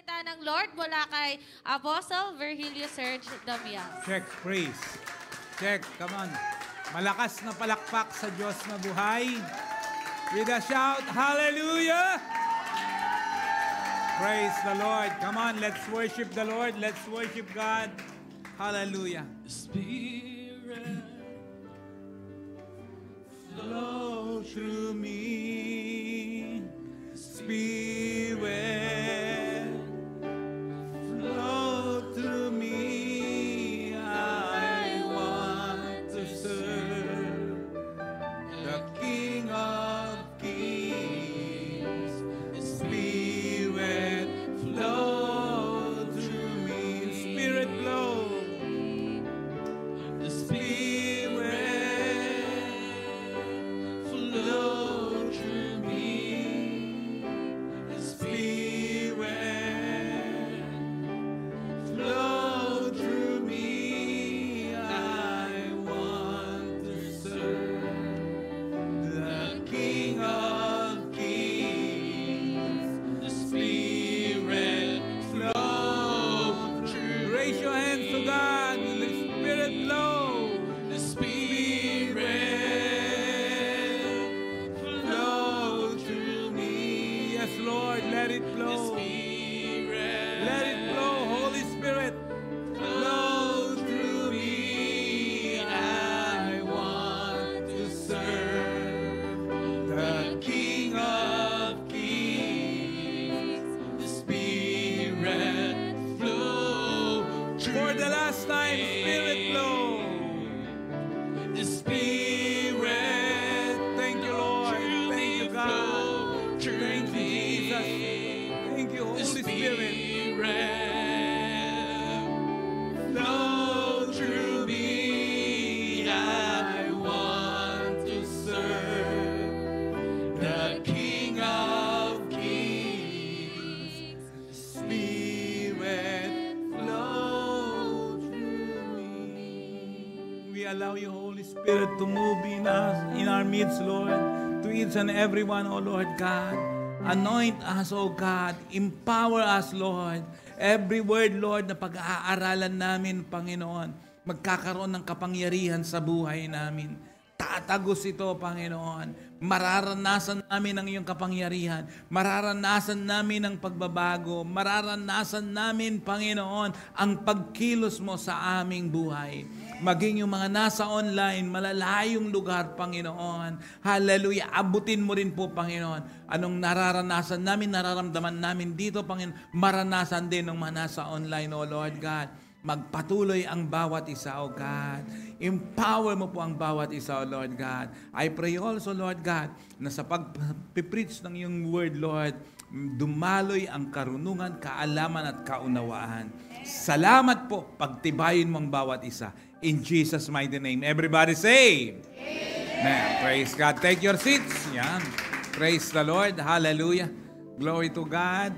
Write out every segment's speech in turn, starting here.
salita ng Lord mula kay Apostle Virgilio Serge Damias. Check, praise. Check, come on. Malakas na palakpak sa Diyos na buhay. With a shout, hallelujah! Praise the Lord. Come on, let's worship the Lord. Let's worship God. Hallelujah. Spirit, flow through me. Spirit, flow through me. I want to serve the King of Kings. Spirit, flow through me. Spirit, flow. The Spirit, flow through me. The Spirit, flow through me. I want to serve the King of Kings. The Spirit, flow through. Raise your hands to God. The Spirit, flow. The Spirit, flow through me. Yes, Lord, let it flow. Let it flow, Holy Spirit. Flow through me. I want to serve the King of Kings. The Spirit, flow through. For the last time, Spirit, flow. The Spirit. Thank you, Lord. Thank you, God. Thank you, Jesus. Thank you, Holy Spirit. Flow through me. I want to serve the King of Kings. Spirit, flow through me. We allow you, Holy Spirit, to move in us, in our midst, Lord, to each and every one, O Lord God. Anoint us, O God. Empower us, Lord. Every word, Lord, na pag-aaralan namin, Panginoon, magkakaroon ng kapangyarihan sa buhay namin. Tatagos ito, Panginoon. Mararanasan namin ang iyong kapangyarihan. Mararanasan namin ang pagbabago. Mararanasan namin, Panginoon, ang pagkilos mo sa aming buhay. Maging yung mga nasa online, malalayong lugar, Panginoon. Hallelujah. Abutin mo rin po, Panginoon. Anong nararanasan namin, nararamdaman namin dito, Panginoon, maranasan din ng mga nasa online, O Lord God. Magpatuloy ang bawat isa, O God. Empower mo po ang bawat isa, O Lord God. I pray also, Lord God, na sa pag-preach ng iyong word, Lord, dumaloy ang karunungan, kaalaman at kaunawaan. Salamat po, pagtibayin mo ang bawat isa. In Jesus' mighty name. Everybody say, Amen. Praise God. Take your seats. Yan. Praise the Lord. Hallelujah. Glory to God.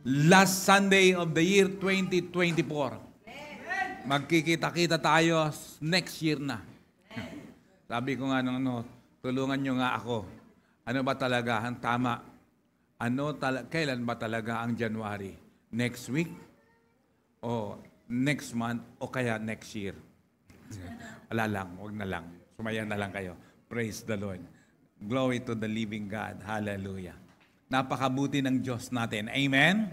Last Sunday of the year 2024. Magkikita-kita tayo next year na. Sabi ko nga tulungan nyo nga ako. Ano ba talaga ang tama? Kailan ba talaga ang January? Next week? O next month? O kaya next year? Wala lang, wag na lang. Sumaya na lang kayo. Praise the Lord. Glory to the living God. Hallelujah. Napakabuti ng Diyos natin. Amen?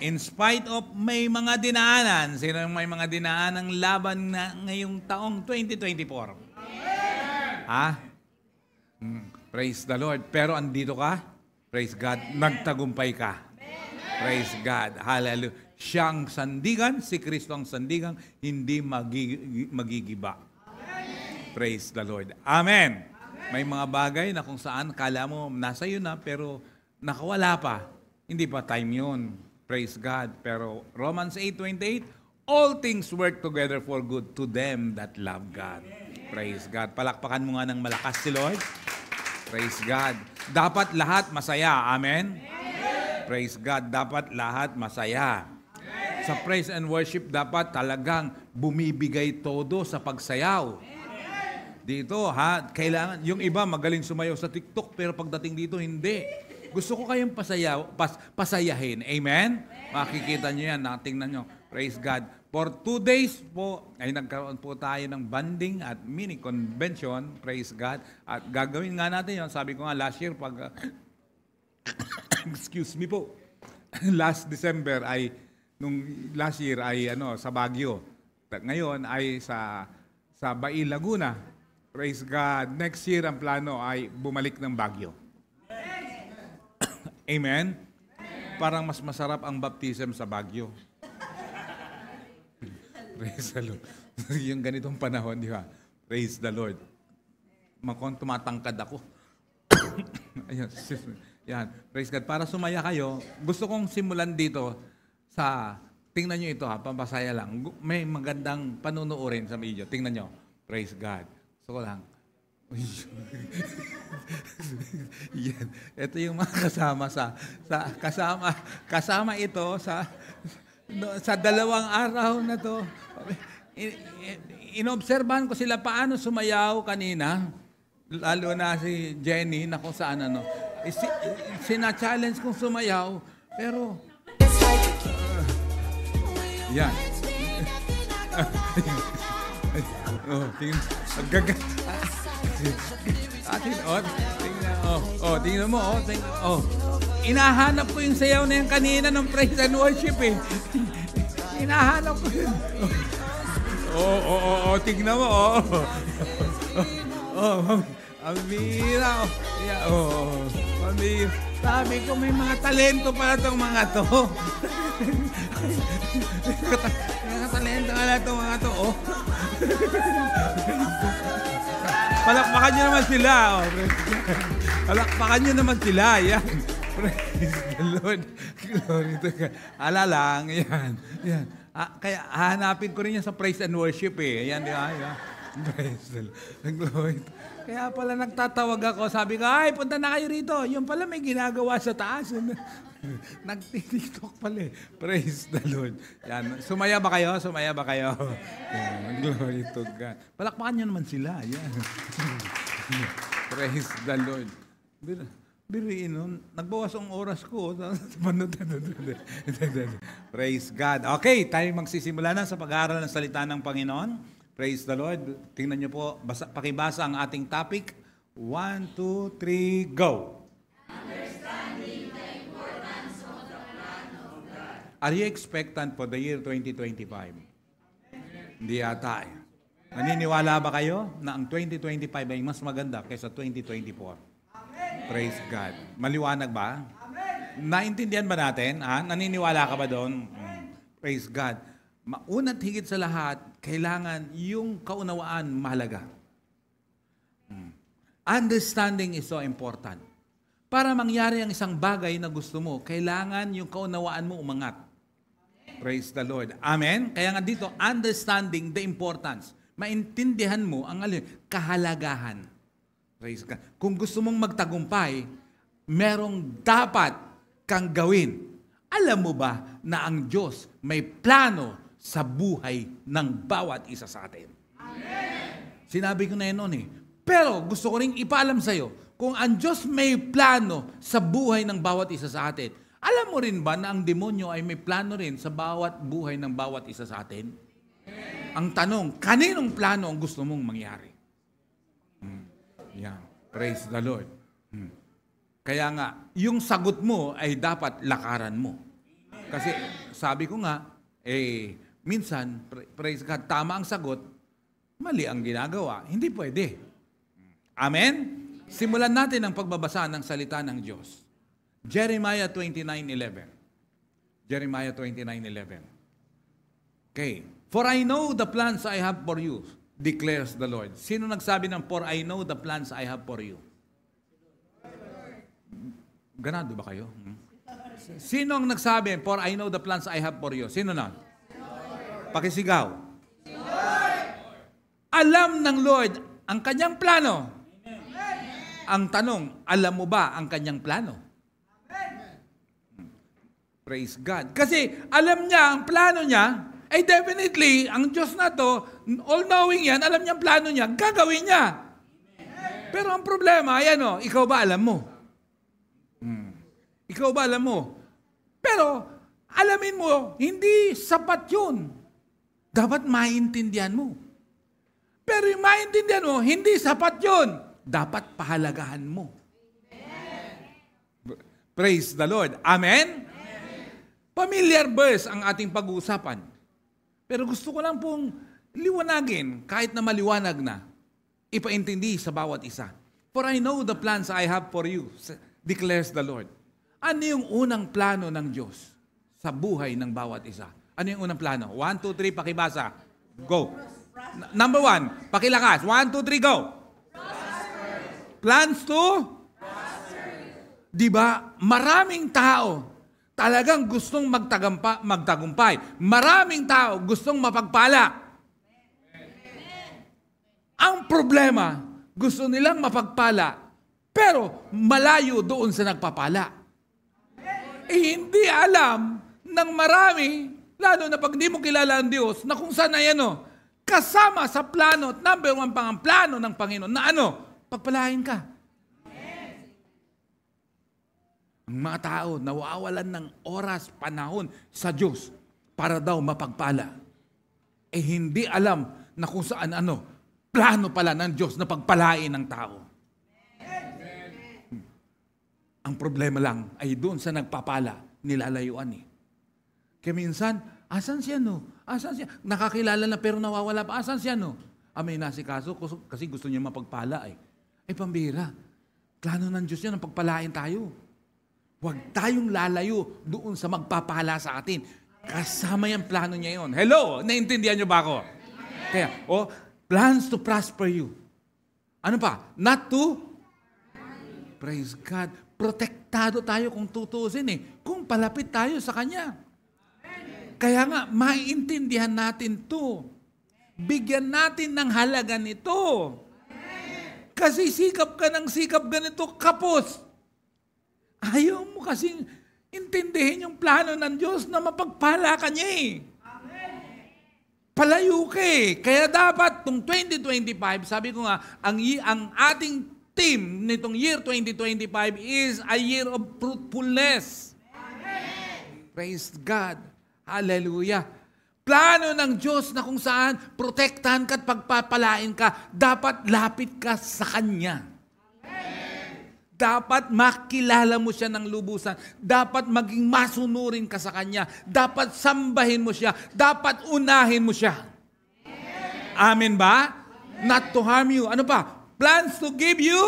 In spite of may mga dinaanan, sino may mga dinaanang laban na ngayong taong 2024? Ha? Praise the Lord. Pero andito ka? Praise God. Nagtagumpay ka. Praise God. Hallelujah. Siyang sandigan, si Kristo ang sandigan, hindi magigiba. Praise the Lord. Amen. May mga bagay na kung saan kala mo nasa iyo na pero nakawala pa. Hindi pa time yun. Praise God. Pero Romans 8:28, all things work together for good to them that love God. Praise God. Palakpakan mo nga ng malakas si Lord. Praise God. Dapat lahat masaya. Amen. Praise God. Dapat lahat masaya. Sa praise and worship, dapat talagang bumibigay todo sa pagsayaw. Dito, kailangan, yung iba magaling sumayaw sa TikTok, pero pagdating dito, hindi. Gusto ko kayong pasayahin. Amen? Makikita nyo yan, tingnan nyo. Praise God. For 2 days po, ay nagkaroon po tayo ng banding at mini convention. Praise God. At gagawin nga natin yun. Sabi ko nga last year, pag, excuse me po, last December ay, nung last year ay sa Baguio. Ngayon ay sa Bai, Laguna. Praise God. Next year, ang plano ay bumalik ng Baguio. Amen? Parang mas masarap ang baptism sa Baguio. Praise the Lord. Yung ganitong panahon, di ba? Praise the Lord. Tumatangkad ako. Ayan, yan. Praise God. Para sumaya kayo, gusto kong simulan dito sa, tingnan nyo ito ha, pampasaya lang. May magandang panunuorin sa video. Tingnan nyo. Praise God. Gusto ko lang. Yan. Ito yung mga kasama ito sa 2 araw na to. Inobserbahan ko sila paano sumayaw kanina, lalo na si Jenny na kung saan sina-challenge kong sumayaw, pero yan. Tingnan mo, inahanap ko yung sayaw na yan kanina ng praise and worship eh. Hinahanap ko yun. Tingnan mo, ang bira. Sabi ko, may mga talento pala itong mga to. May mga talento pala itong mga to, Palakpakan nyo naman sila, Palakpakan nyo naman sila, yan. Praise the Lord. Glory to God. Lang, yan. Kaya hanapin ko rin yan sa praise and worship eh. Ayan, di ba? Praise the Lord. Glory. Kaya pala nagtatawag ako. Sabi ko, ay, punta na kayo rito. Yung pala may ginagawa sa taas. Nag-TikTok pala eh. Praise the Lord. Yan. Sumaya ba kayo? Yan. Glory to God. Palakpakan nyo naman sila. Yan. Praise the Lord. Biriin nun, nagbawas ang oras ko. Praise God. Okay, tayo magsisimula na sa pag-aaral ng salita ng Panginoon. Praise the Lord. Tingnan niyo po, pakibasa ang ating topic. 1, 2, 3, go. Understanding the importance of the plan of God. Are you expectant for the year 2025? Hindi yata eh. Naniniwala ba kayo na ang 2025 ay mas maganda kaysa 2024? Praise God. Maliwanag ba? Amen. Naintindihan ba natin? Naniniwala ka ba doon? Praise God. Maunat higit sa lahat, kailangan yung kaunawaan mahalaga. Understanding is so important. Para mangyari ang isang bagay na gusto mo, kailangan yung kaunawaan mo umangat. Praise the Lord. Amen? Kaya nga dito, understanding the importance. Maintindihan mo ang kahalagahan. Praise God. Kung gusto mong magtagumpay, merong dapat kang gawin. Alam mo ba na ang Diyos may plano sa buhay ng bawat isa sa atin? Amen. Sinabi ko na yun noon eh. Pero gusto ko rin ipaalam sa'yo, kung ang Diyos may plano sa buhay ng bawat isa sa atin, alam mo rin ba na ang demonyo ay may plano rin sa bawat buhay ng bawat isa sa atin? Amen. Ang tanong, kaninong plano ang gusto mong mangyari? Yan. Praise the Lord. Kaya nga, yung sagot mo ay dapat lakaran mo. Kasi sabi ko nga, minsan, praise God, tama ang sagot, mali ang ginagawa. Hindi pwede. Amen? Simulan natin ang pagbabasa ng salita ng Diyos. Jeremiah 29:11. Jeremiah 29:11. Okay. For I know the plans I have for you, declares the Lord. Sino nagsabi ng, for I know the plans I have for you? Ganado ba kayo? Sino ang nagsabi, for I know the plans I have for you? Sino na? Pakisigaw. Alam ng Lord ang kanyang plano. Ang tanong, alam mo ba ang kanyang plano? Praise God. Kasi alam niya ang plano niya, definitely, ang Diyos na to, all-knowing yan, alam niya ang plano niya, gagawin niya. Pero ang problema, ayan ikaw ba alam mo? Ikaw ba alam mo? Pero, alamin mo, hindi sapat yun. Dapat maintindihan mo. Pero yung maintindihan mo, hindi sapat yun. Dapat pahalagahan mo. Praise the Lord. Amen? Familiar verse ang ating pag-uusapan. Pero gusto ko lang pong liwanagin, kahit na maliwanag na, ipaintindi sa bawat isa. For I know the plans I have for you, declares the Lord. Ano yung unang plano ng Diyos sa buhay ng bawat isa? Ano yung unang plano? 1, 2, 3, pakibasa. Go. Number 1, pakilakas. 1, 2, 3, go. Plans to? Diba? Maraming tao talagang gustong magtagumpay. Maraming tao gustong mapagpala. Ang problema, gusto nilang mapagpala, pero malayo doon sa nagpapala. Hindi alam ng marami, lalo na pag di mo kilala ang Diyos, na kung saan ay kasama sa plano, number 1 pang ang plano ng Panginoon, na pagpalain ka. Ang mga tao nawawalan ng oras, panahon sa Diyos para daw mapagpala. Hindi alam na kung saan plano pala ng Diyos na pagpalain ng tao. Ang problema lang ay doon sa nagpapala, nilalayuan Kaya minsan, asan siya Asan siya? Nakakilala na pero nawawala pa. Asan siya may nasikaso kasi gusto niya mapagpala pambira. Plano ng Diyos yan ang pagpalain tayo. Huwag tayong lalayo doon sa magpapala sa atin. Kasama yung plano niya yon. Hello? Naintindihan niyo ba ako? Kaya, plans to prosper you. Ano pa? Not to? Praise God. Protektado tayo kung tutusin kung palapit tayo sa Kanya. Kaya nga, maiintindihan natin to. Bigyan natin ng halaga nito. Kasi sikap ka ng sikap ganito, kapos. Ayaw mo kasing intindihin yung plano ng Diyos na mapagpala ka niya Palayo ka Kaya dapat, itong 2025, sabi ko nga, ang ating theme nitong year 2025 is a year of fruitfulness. Amen. Praise God. Hallelujah. Plano ng Diyos na kung saan protektahan ka at pagpapalain ka, dapat lapit ka sa Kanya. Dapat makilala mo siya ng lubusan. Dapat maging masunurin ka sa Kanya. Dapat sambahin mo siya. Dapat unahin mo siya. Amen ba? Not to harm you. Ano pa? Plans to give you?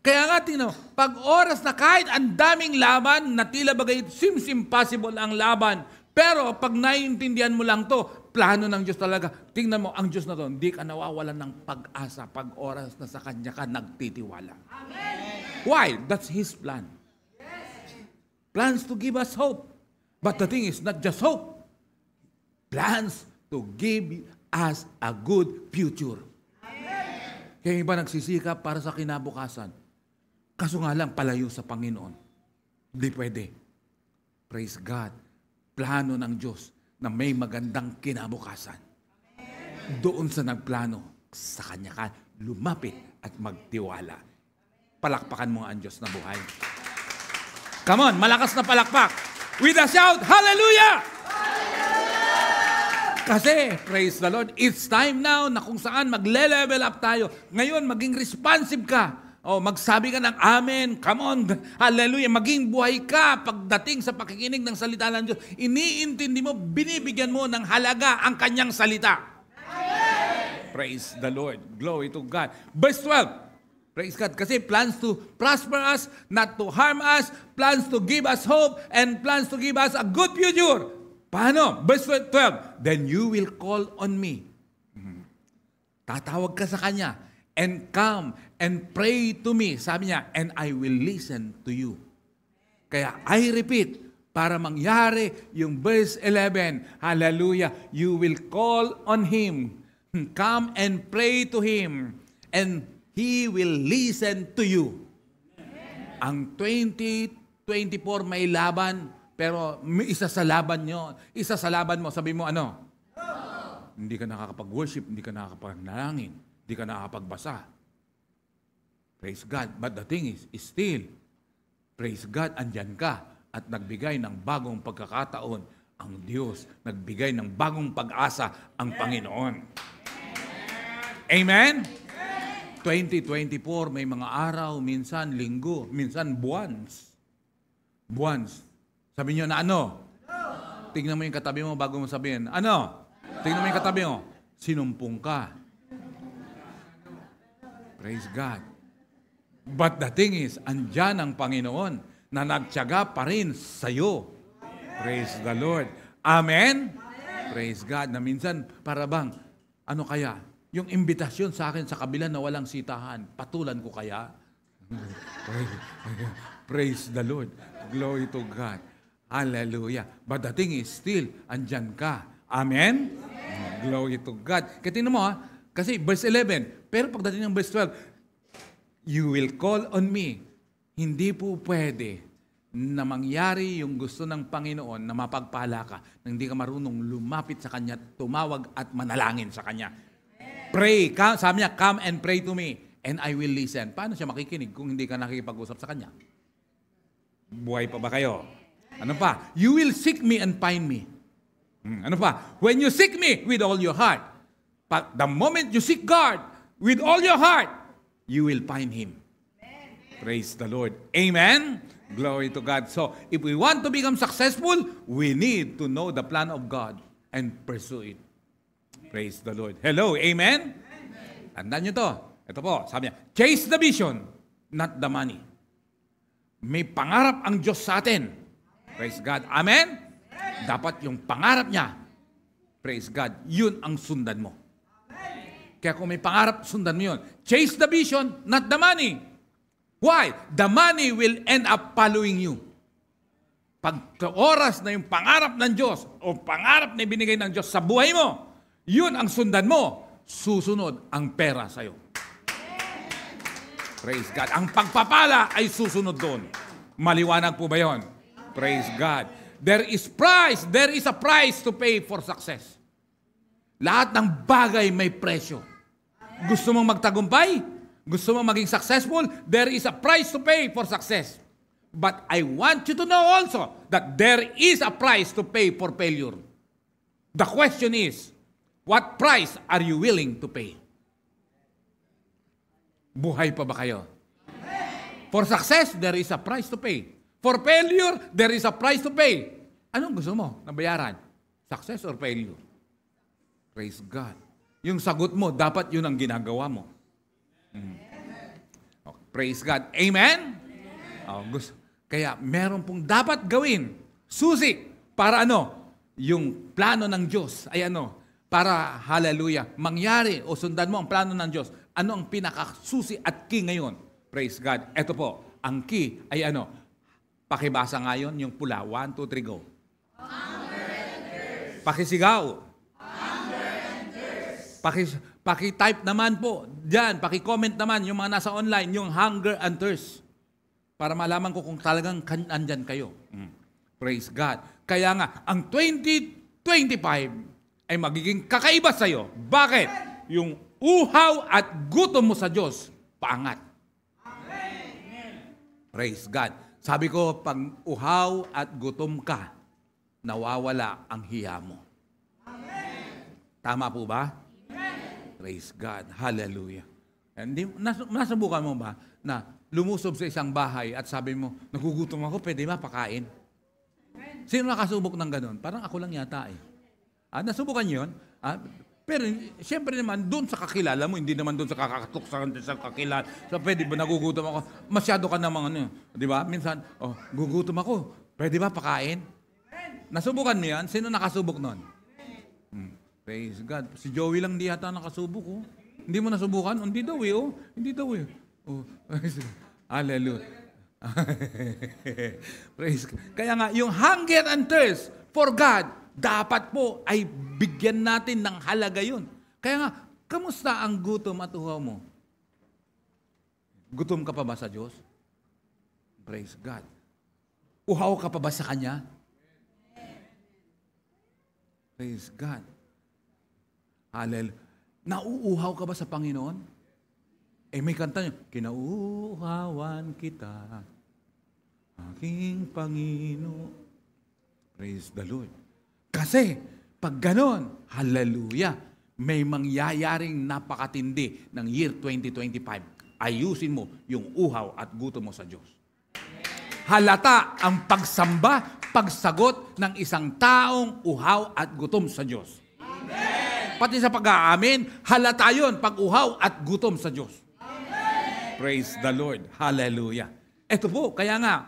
Kaya nga, tingnan mo, pag oras na kahit ang daming laban, na tila bagay seems impossible ang laban, pero pag naiintindihan mo lang to, plano ng Diyos talaga. Tingnan mo, ang Diyos na to, hindi ka nawawalan ng pag-asa pag oras na sa Kanya ka nagtitiwala. Amen. Why? That's His plan. Plans to give us hope. But the thing is, not just hope. Plans to give us a good future. Amen. Kaya iba nagsisikap para sa kinabukasan. Kaso nga lang, palayo sa Panginoon. Hindi pwede. Praise God. Plano ng Diyos na may magandang kinabukasan. Doon sa nagplano, sa Kanya ka lumapit at magtiwala. Palakpakan mo ang Diyos na buhay. Come on, malakas na palakpak. With a shout, Hallelujah! Hallelujah! Kasi, praise the Lord, it's time now na kung saan magle-level up tayo. Ngayon, maging responsive ka. Magsabi ka ng amen. Come on. Hallelujah. Maging buhay ka pagdating sa pakikinig ng salita ng Diyos. Iniintindi mo, binibigyan mo ng halaga ang Kanyang salita. Amen. Praise the Lord. Glory to God. Verse 12. Praise God. Kasi plans to prosper us, not to harm us, plans to give us hope, and plans to give us a good future. Paano? Verse 12. Then you will call on me. Tatawag ka sa Kanya. And come and pray to me. Sabi niya, and I will listen to you. Kaya I repeat, para mangyari yung verse 11, hallelujah, you will call on Him. Come and pray to Him. And He will listen to you. Ang 2024 may laban, pero may isa sa laban nyo. Isa sa laban mo, sabi mo ano? Hindi ka nakakapag-worship, hindi ka nakakapag-nalangin. Di ka nakakapagbasa. Praise God. But the thing is still, praise God, andyan ka at nagbigay ng bagong pagkakataon ang Diyos. Nagbigay ng bagong pag-asa ang Panginoon. Amen? 2024, may mga araw, minsan linggo, minsan buwans. Buwans. Sabi niyo na ano? Tingnan mo yung katabi mo bago mo sabihin. Ano? Tingnan mo yung katabi mo. Sinumpong ka. Praise God. But the thing is, andyan ang Panginoon na nagtiyaga pa rin sa'yo. Praise the Lord. Amen? Praise God. Na minsan, para bang, ano kaya? Yung imbitasyon sa akin sa kabila na walang sitahan, patulan ko kaya? Praise the Lord. Glory to God. Hallelujah. But the thing is, still, andyan ka. Amen? Glory to God. Kaya tingnan mo kasi verse 11, pero pagdating ng verse 12, you will call on me. Hindi po pwede na mangyari yung gusto ng Panginoon na mapagpala ka, na hindi ka marunong lumapit sa Kanya, tumawag at manalangin sa Kanya. Pray. Sabi niya, come and pray to me and I will listen. Paano siya makikinig kung hindi ka nakikipag-usap sa Kanya? Buhay pa ba kayo? Ano pa? You will seek me and find me. Ano pa? When you seek me with all your heart. But the moment you seek God with all your heart, you will find Him. Praise the Lord. Amen? Glory to God. So, if we want to become successful, we need to know the plan of God and pursue it. Praise the Lord. Hello, amen? Tandaan nyo to. Ito po, sabi niya, chase the vision, not the money. May pangarap ang Diyos sa atin. Praise God. Amen? Dapat yung pangarap niya, praise God, yun ang sundan mo. Kaya kung may pangarap, sundan mo yun. Chase the vision, not the money. Why? The money will end up following you. Pag oras na yung pangarap ng Diyos o pangarap na binigay ng Diyos sa buhay mo, yun ang sundan mo, susunod ang pera sa'yo. Praise God. Ang pagpapala ay susunod doon. Maliwanag po ba yun? Praise God. There is a price to pay for success. Lahat ng bagay may presyo. Gusto mong magtagumpay? Gusto mong maging successful? There is a price to pay for success. But I want you to know also that there is a price to pay for failure. The question is, what price are you willing to pay? Buhay pa ba kayo? For success, there is a price to pay. For failure, there is a price to pay. Anong gusto mo na bayaran? Success or failure? Praise God. Yung sagot mo, dapat yun ang ginagawa mo. Okay, praise God. Amen? Kaya meron pong dapat gawin. Susi. Para ano? Yung plano ng Diyos ay ano? Para, hallelujah, mangyari o sundan mo ang plano ng Diyos. Ano ang pinakasusi at key ngayon? Praise God. Ito po, ang key ay ano? Pakibasa ngayon yung pula. 1, 2, 3, go. Pakisigaw. Paki-type naman po. Diyan, paki-comment naman yung mga nasa online, yung hunger and thirst. Para malaman ko kung talagang andyan kayo. Praise God. Kaya nga, ang 2025 ay magiging kakaiba sa'yo. Bakit? Yung uhaw at gutom mo sa Diyos, paangat. Praise God. Sabi ko, pag uhaw at gutom ka, nawawala ang hiya mo. Tama po ba? Praise God. Hallelujah. Nasubukan mo ba na lumusob sa isang bahay at sabi mo, nagugutom ako, pwede ba pakain? Sino nakasubok ng ganun? Parang ako lang yata eh. Nasubukan yun? Pero siyempre naman, doon sa kakilala mo, hindi naman doon sa kakakatok sa kakilala. So, pwede ba nagugutom ako? Masyado ka namang ano, di ba? Minsan, gugutom ako, pwede ba pakain? Nasubukan mo yan? Sino nakasubok nun? Praise God. Si Joey lang di yata nakasubok. Oh. Hindi mo nasubukan? Hindi daw eh. Oh. Hindi daw eh. Oh. Hallelujah. Praise God. Kaya nga, yung hunger and thirst for God, dapat po ay bigyan natin ng halaga yun. Kaya nga, kamusta ang gutom at uhaw mo? Gutom ka pa ba sa Diyos? Praise God. Uhaw ka pa ba sa Kanya? Praise God. Hallelujah. Nauuhaw ka ba sa Panginoon? May kanta niyo, kinauuhawan kita. aking Panginoon. Praise the Lord. Kasi, pag ganon, hallelujah, may mangyayaring napakatindi ng year 2025. Ayusin mo yung uhaw at gutom mo sa Diyos. Halata ang pagsamba, pagsagot ng isang taong uhaw at gutom sa Diyos. Amen. Pati sa pag-aamin, halata yun pag uhaw at gutom sa Diyos. Amen. Praise the Lord. Hallelujah. Ito po, kaya nga,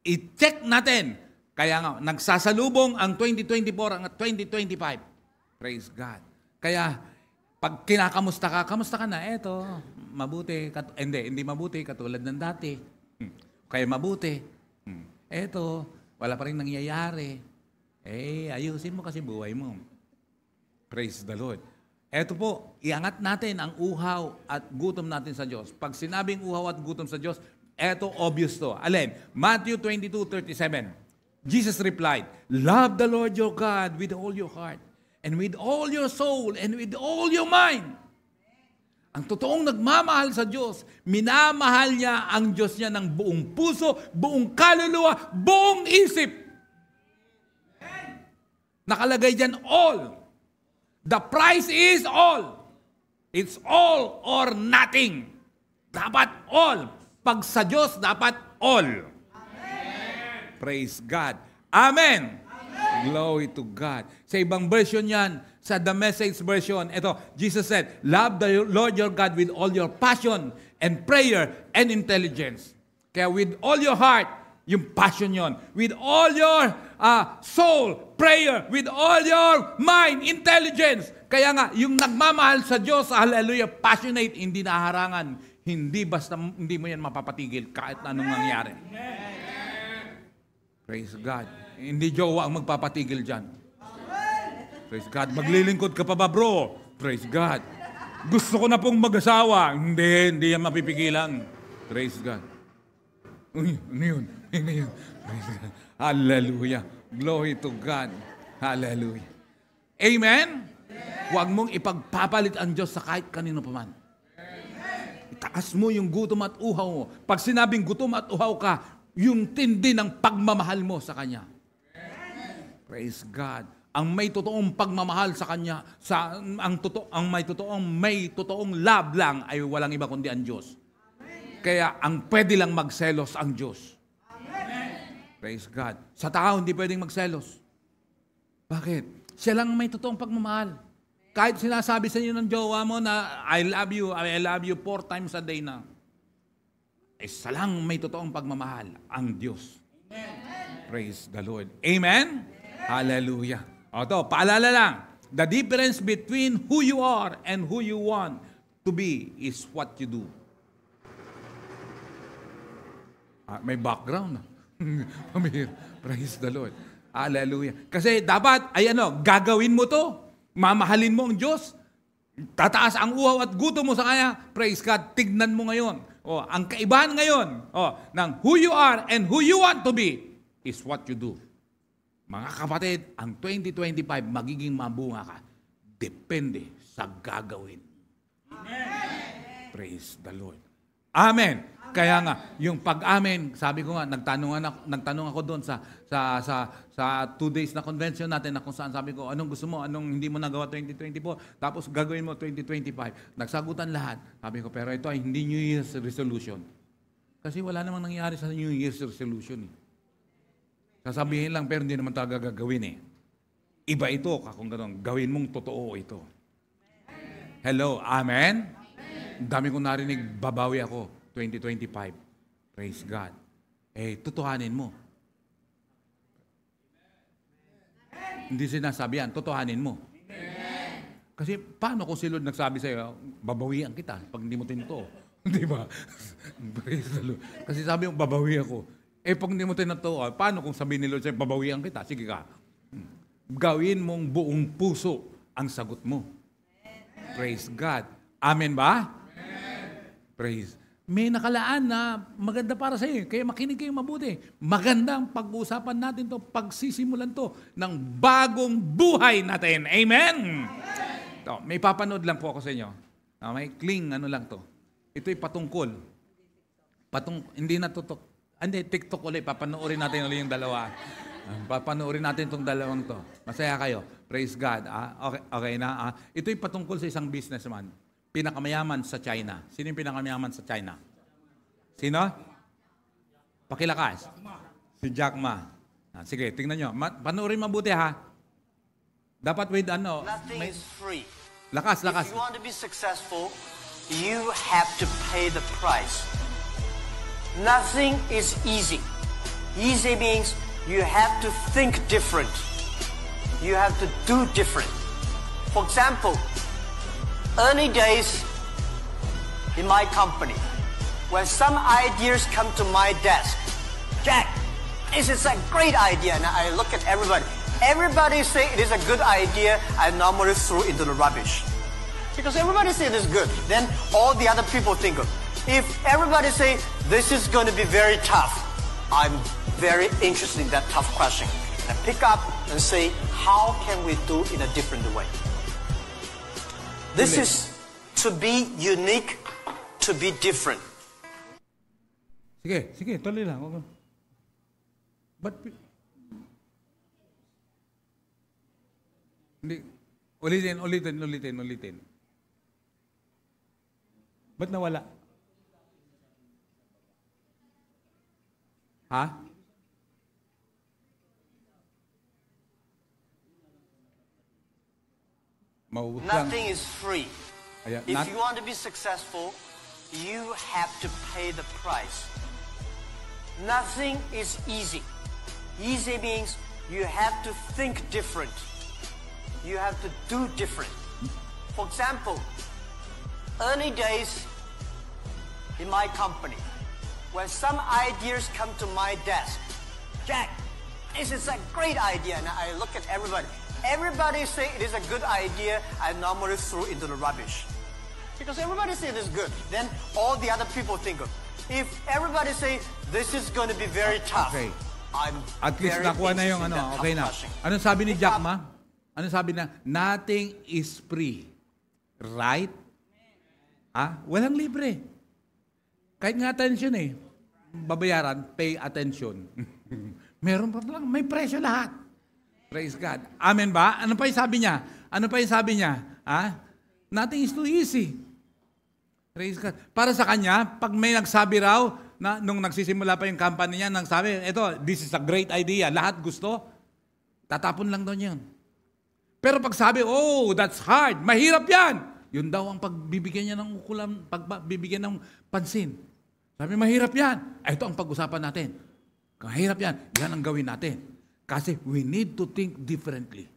i-check natin. Kaya nga, nagsasalubong ang 2024 at 2025. Praise God. Kaya, pag kinakamusta ka na, eto, mabuti. Hindi mabuti, katulad ng dati. Kaya mabuti. Eto, wala pa rin nangyayari. Ayusin mo kasi buhay mo. Praise the Lord. Eto po, iangat natin ang uhaw at gutom natin sa Diyos. Pag sinabing uhaw at gutom sa Diyos, eto obvious to. Alin? Matthew 22:37. Jesus replied, "Love the Lord your God with all your heart, and with all your soul, and with all your mind." Ang totoong nagmamahal sa Diyos, minamahal niya ang Diyos niya ng buong puso, buong kaluluwa, buong isip. Nakalagay dyan all. The price is all. It's all or nothing. Dapat all. Pag sa Diyos, dapat all. Amen. Praise God. Amen. Glory to God. Sa ibang version yan, sa The Message version, ito, Jesus said, "Love the Lord your God with all your passion and prayer and intelligence." Kaya with all your heart, yung passion yon. With all your soul, prayer. With all your mind, intelligence. Kaya nga, yung nagmamahal sa Diyos, hallelujah, passionate, hindi naharangan. Hindi basta, hindi mo yan mapapatigil kahit anong nangyari. Praise God. Hindi jowa ang magpapatigil dyan. Praise God. Maglilingkod ka pa ba, bro? Praise God. Gusto ko na pong mag-asawa. Hindi yan mapipigilan. Praise God. Uy, ano yun? Ano yun? Praise God. Hallelujah. Glory to God. Hallelujah. Amen? Huwag mong ipagpapalit ang Diyos sa kahit kanino pa man. Itaas mo yung gutom at uhaw mo. Pag sinabing gutom at uhaw ka, yung tindi ng pagmamahal mo sa Kanya. Praise God. Ang may totoong pagmamahal sa Kanya, may totoong love lang ay walang iba kundi ang Diyos. Kaya ang pwede lang magselos ang Diyos. Praise God. Sa tao, hindi pwedeng magselos. Bakit? Siya lang may totoong pagmamahal. Kahit sinasabi sa inyo ng jowa mo na I love you 4 times a day na. Isa lang may totoong pagmamahal, ang Diyos. Amen. Praise the Lord. Amen? Hallelujah. O to, paalala lang. The difference between who you are and who you want to be is what you do. May background. Praise the Lord. Hallelujah. Kasi dapat, gagawin mo to. Mamahalin mo ang Diyos. Tataas ang uhaw at gutom mo sa Kanya. Praise God. Tignan mo ngayon. Ang kaibahan ngayon ng who you are and who you want to be is what you do. Mga kapatid, ang 2025 magiging mabunga ka. Depende sa gagawin. Amen. Praise the Lord. Amen. Kaya nga, yung pag-amen, sabi ko nga, nagtanong ako doon sa 2 days na convention natin na kung saan sabi ko, anong gusto mo, anong hindi mo nagawa 2024, tapos gagawin mo 2025. Nagsagutan lahat. Sabi ko, pero ito ay hindi New Year's resolution. Kasi wala namang nangyari sa New Year's resolution. Sasabihin lang, pero hindi naman talaga gagawin eh. Iba ito, kung gano'n, gawin mong totoo ito. Hello, amen? Dami kong narinig, babawi ako. 2025. Praise God. Tutuhanin mo. Hindi sinasabi yan, tutuhanin mo. Kasi paano kung si Lord nagsabi sa'yo, babawian kita pag hindi mo tinuto? Di ba? Praise the Lord. Kasi sabi mo, babawi ako. Pag hindi mo tinuto, paano kung sabihin ni Lord sa'yo, babawian kita? Sige ka. Gawin mong buong puso ang sagot mo. Praise God. Amen ba? Praise. May nakalaan na maganda para sa iyo. Kaya makinig kayo mabuti. Magandang pag-uusapan natin to, pagsisimulan to ng bagong buhay natin. Amen? To, may papanood lang po ako sa inyo. May cling, lang to. Ito'y patungkol. Hindi na to Hindi, TikTok ulit. Papanoorin natin ulit yung dalawa. Papanoorin natin itong dalawang to. Masaya kayo. Praise God. Okay na. Ito'y patungkol sa isang businessman. Pinakamayaman sa China. Sino yung pinakamayaman sa China? Sino? Pakilakas. Si Jack Ma. Sige, tingnan nyo. Panoorin mabuti ha. Dapat with ano. Nothing is free. Lakas. If you want to be successful, you have to pay the price. Nothing is easy. Easy means you have to think different. You have to do different. For example, early days in my company, when some ideas come to my desk, Jack, this is a great idea. And I look at everybody. Everybody say it is a good idea. I normally throw into the rubbish. Because everybody say it is good. Then all the other people think of. If everybody say this is going to be very tough, I'm very interested in that tough question. I pick up and say, how can we do in a different way? This is to be unique, to be different. Sige, tuloy lang. But, hindi, ulitin. Ba't nawala? Ha? Maubos lang. Nothing is free. Ayan, If you want to be successful, you have to pay the price. Nothing is easy. Easy means you have to think different. You have to do different. For example, early days in my company, when some ideas come to my desk, Jack, this is a great idea. And I look at everybody. Everybody say it is a good idea. I normally throw into the rubbish. Because everybody say it is good. Then all the other people think of. If everybody say this is going to be very tough, okay. I'm At least very nakuha na yung interested in that okay na. tough question. Anong sabi ni Jack Ma? Anong sabi na? Nothing is free. Right? Walang libre. Kahit nga attention babayaran, pay attention. Meron pa lang, may presyo lahat. Praise God. Amen ba? Ano pa yung sabi niya? Nothing is too easy. Praise God. Para sa kanya, pag may nagsabi raw, na nung nagsisimula pa yung company niya, nang sabi, this is a great idea, lahat gusto, tatapon lang daw niya yun. Pero pag sabi, that's hard, mahirap yan, yun daw ang pagbibigyan niya ng ukulam, pagbibigyan ng pansin. Sabi, mahirap yan. Ito ang pag-usapan natin. Mahirap yan, yan ang gawin natin. Kasi we need to think differently.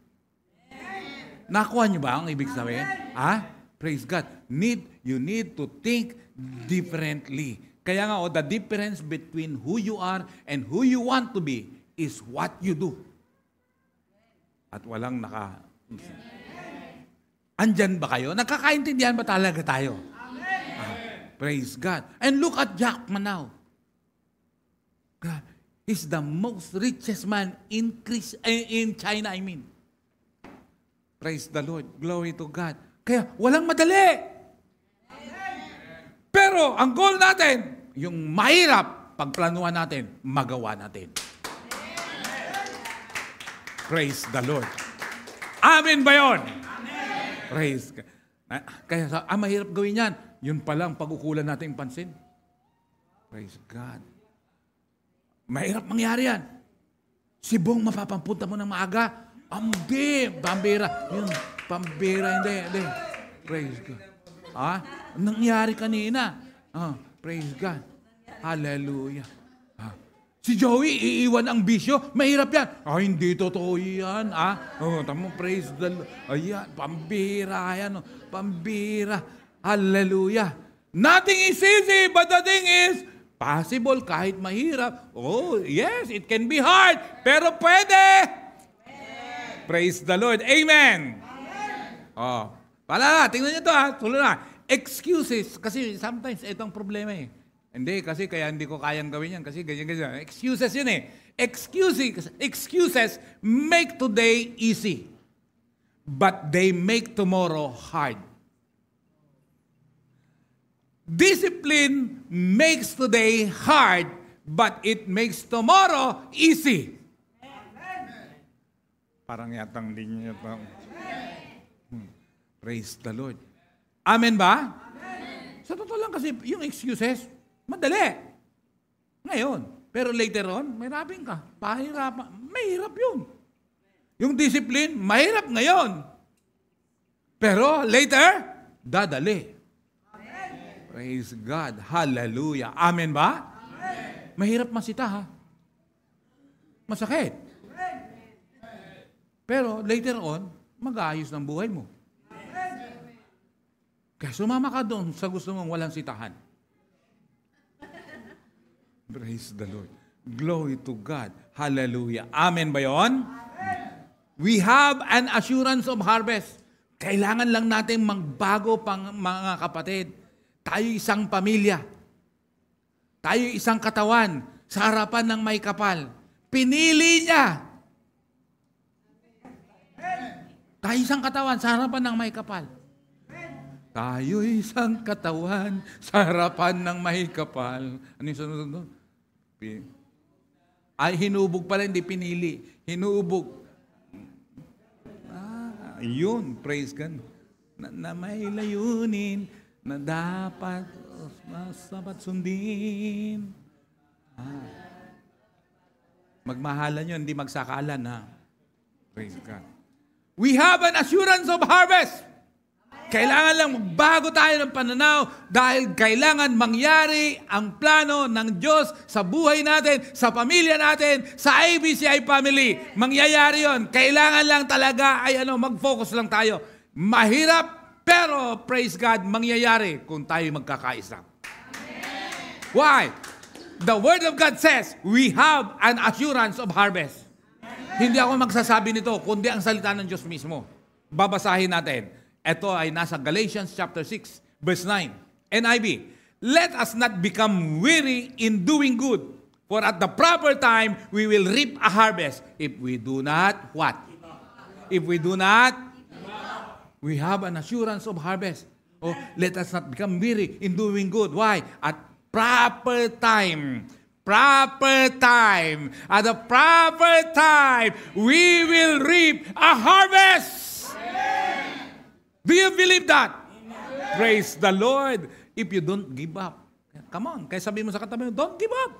Nakuha niyo ba ang ibig sabihin? Praise God. You need to think differently. Kaya nga, the difference between who you are and who you want to be is what you do. At walang andyan ba kayo? Nakakaintindihan ba talaga tayo? Praise God. And look at Jack Ma now. God, he's the most richest man in China, I mean. Praise the Lord. Glory to God. Kaya walang madali. Pero ang goal natin, yung mahirap, pagplanuhan natin, magawa natin. Praise the Lord. Amen ba yun? Amen. Praise God. Kaya mahirap gawin yan. Yun palang pag-ukulan natin pansin. Praise God. Mahirap mangyari yan. Si Bong mapapampunta mo ng maaga. Pambira. Yun, pambira, hindi. Praise God. Nangyari kanina. Praise God. Hallelujah. Si Joey, iiwan ang bisyo. Mahirap yan. Hindi totoo yan. Tamo, praise the Lord. Ayan, pambira yan. Pambira. Hallelujah. Nothing is easy, but the thing is, possible kahit mahirap. Yes, it can be hard, pero pwede. Amen. Praise the Lord. Amen. Pala, tingnan niyo ito tuloy na. Excuses, kasi sometimes itong problema Hindi, kasi kaya hindi ko kayang gawin yan, kasi ganyan. Excuses yun Excuses make today easy, but they make tomorrow hard. Discipline makes today hard, but it makes tomorrow easy. Parang yatang linya ito. Praise the Lord. Amen ba? Sa totoo lang kasi, yung excuses, madali. Ngayon. Pero later on, mahirapin ka. Pahirapan. Mahirap yun. Yung discipline, mahirap ngayon. Pero later, dadali. Praise God. Hallelujah. Amen ba? Amen. Mahirap masita ha. Masakit. Pero later on, mag-aayos ng buhay mo. Kaya sumama ka doon sa gusto mong walang sitahan. Praise the Lord. Glory to God. Hallelujah. Amen ba yun? We have an assurance of harvest. Kailangan lang natin magbago pang mga kapatid. Tayo isang pamilya. Tayo isang katawan sa harapan ng may kapal. Pinili niya. Tayo isang katawan sa harapan ng may kapal. Tayo isang katawan sa harapan ng may kapal. Ano yung sunod doon? Ay, hinubog pala, hindi pinili. Hinubog. Yun, praise God. Na may layunin na dapat sundin. Magmahalan yun, hindi magsakalan ha. Praise God. We have an assurance of harvest. Kailangan lang magbago tayo ng pananaw dahil kailangan mangyari ang plano ng Diyos sa buhay natin, sa pamilya natin, sa ABCI family. Mangyayari yon. Kailangan lang talaga ay mag-focus lang tayo. Mahirap, pero praise God, mangyayari kung tayo magkakaisa. Why? The Word of God says, we have an assurance of harvest. Hindi ako magsasabi nito, kundi ang salita ng Diyos mismo. Babasahin natin. Ito ay nasa Galatians chapter 6, verse 9. NIV. Let us not become weary in doing good, for at the proper time we will reap a harvest. If we do not, what? If we do not, we have an assurance of harvest. Oh, let us not become weary in doing good. Why? At proper time. Proper time. At the proper time, we will reap a harvest. Do you believe that? Amen. Praise the Lord. If you don't give up. Come on. Kaya sabihin mo sa katabi mo, don't give up.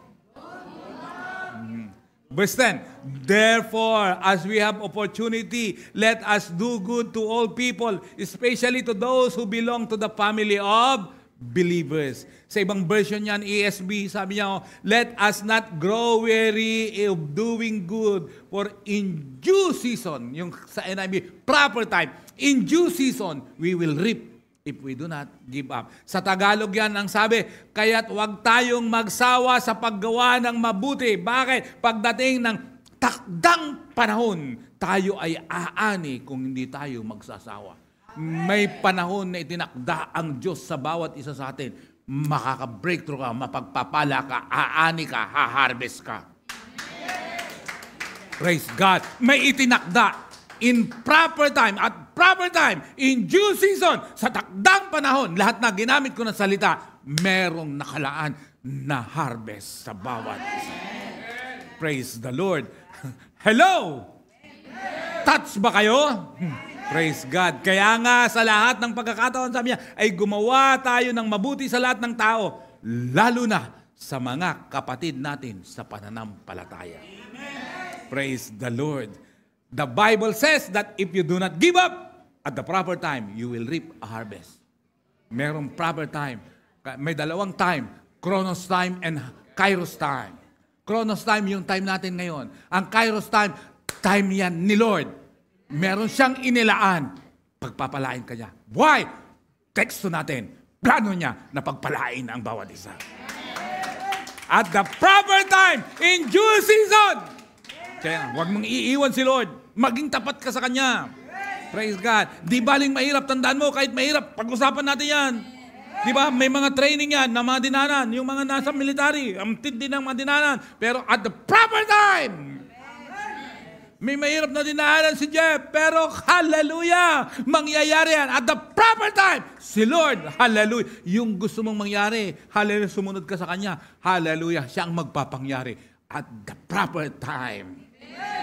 Verse 10. Therefore, as we have opportunity, let us do good to all people, especially to those who belong to the family of believers. Sa ibang version niyan, ESV, sabi niya, let us not grow weary of doing good, for in due season, yung sa NIV, proper time, in due season, we will reap if we do not give up. Sa Tagalog yan ang sabi, kaya't huwag tayong magsawa sa paggawa ng mabuti. Bakit? Pagdating ng takdang panahon, tayo ay aani kung hindi tayo magsasawa. May panahon na itinakda ang Diyos sa bawat isa sa atin. Makaka-breakthrough ka, mapagpapala ka, aani ka, ha-harvest ka. Praise God. May itinakda in proper time, at proper time, in due season, sa takdang panahon, lahat na ginamit ko ng salita, merong nakalaan na harvest sa bawat isa. Praise the Lord. Hello! Touch ba kayo? Praise God. Kaya nga sa lahat ng pagkakataon, sabi niya, ay gumawa tayo ng mabuti sa lahat ng tao, lalo na sa mga kapatid natin sa pananampalataya. Amen. Praise the Lord. The Bible says that if you do not give up at the proper time, you will reap a harvest. Merong proper time. May dalawang time, Chronos time and Kairos time. Chronos time yung time natin ngayon. Ang Kairos time, time yan ni Lord. Meron siyang inilaan. Pagpapalain ka niya. Why? Teksto natin. Plano niya na pagpalain ang bawat isa. At the proper time, in due season. Kaya huwag mong iiwan si Lord. Maging tapat ka sa Kanya. Praise God. Di baling mahirap, tandaan mo, kahit mahirap, pag-usapan natin yan. Di ba? May mga training yan na mga dinanan. Yung mga nasa military, ang tindi ng mga dinanan. Pero at the proper time, May mahirap na dinaanan si Jeff, pero hallelujah, mangyayari yan at the proper time. Si Lord, hallelujah, yung gusto mong mangyari, hallelujah, sumunod ka sa Kanya, hallelujah, siya ang magpapangyari at the proper time.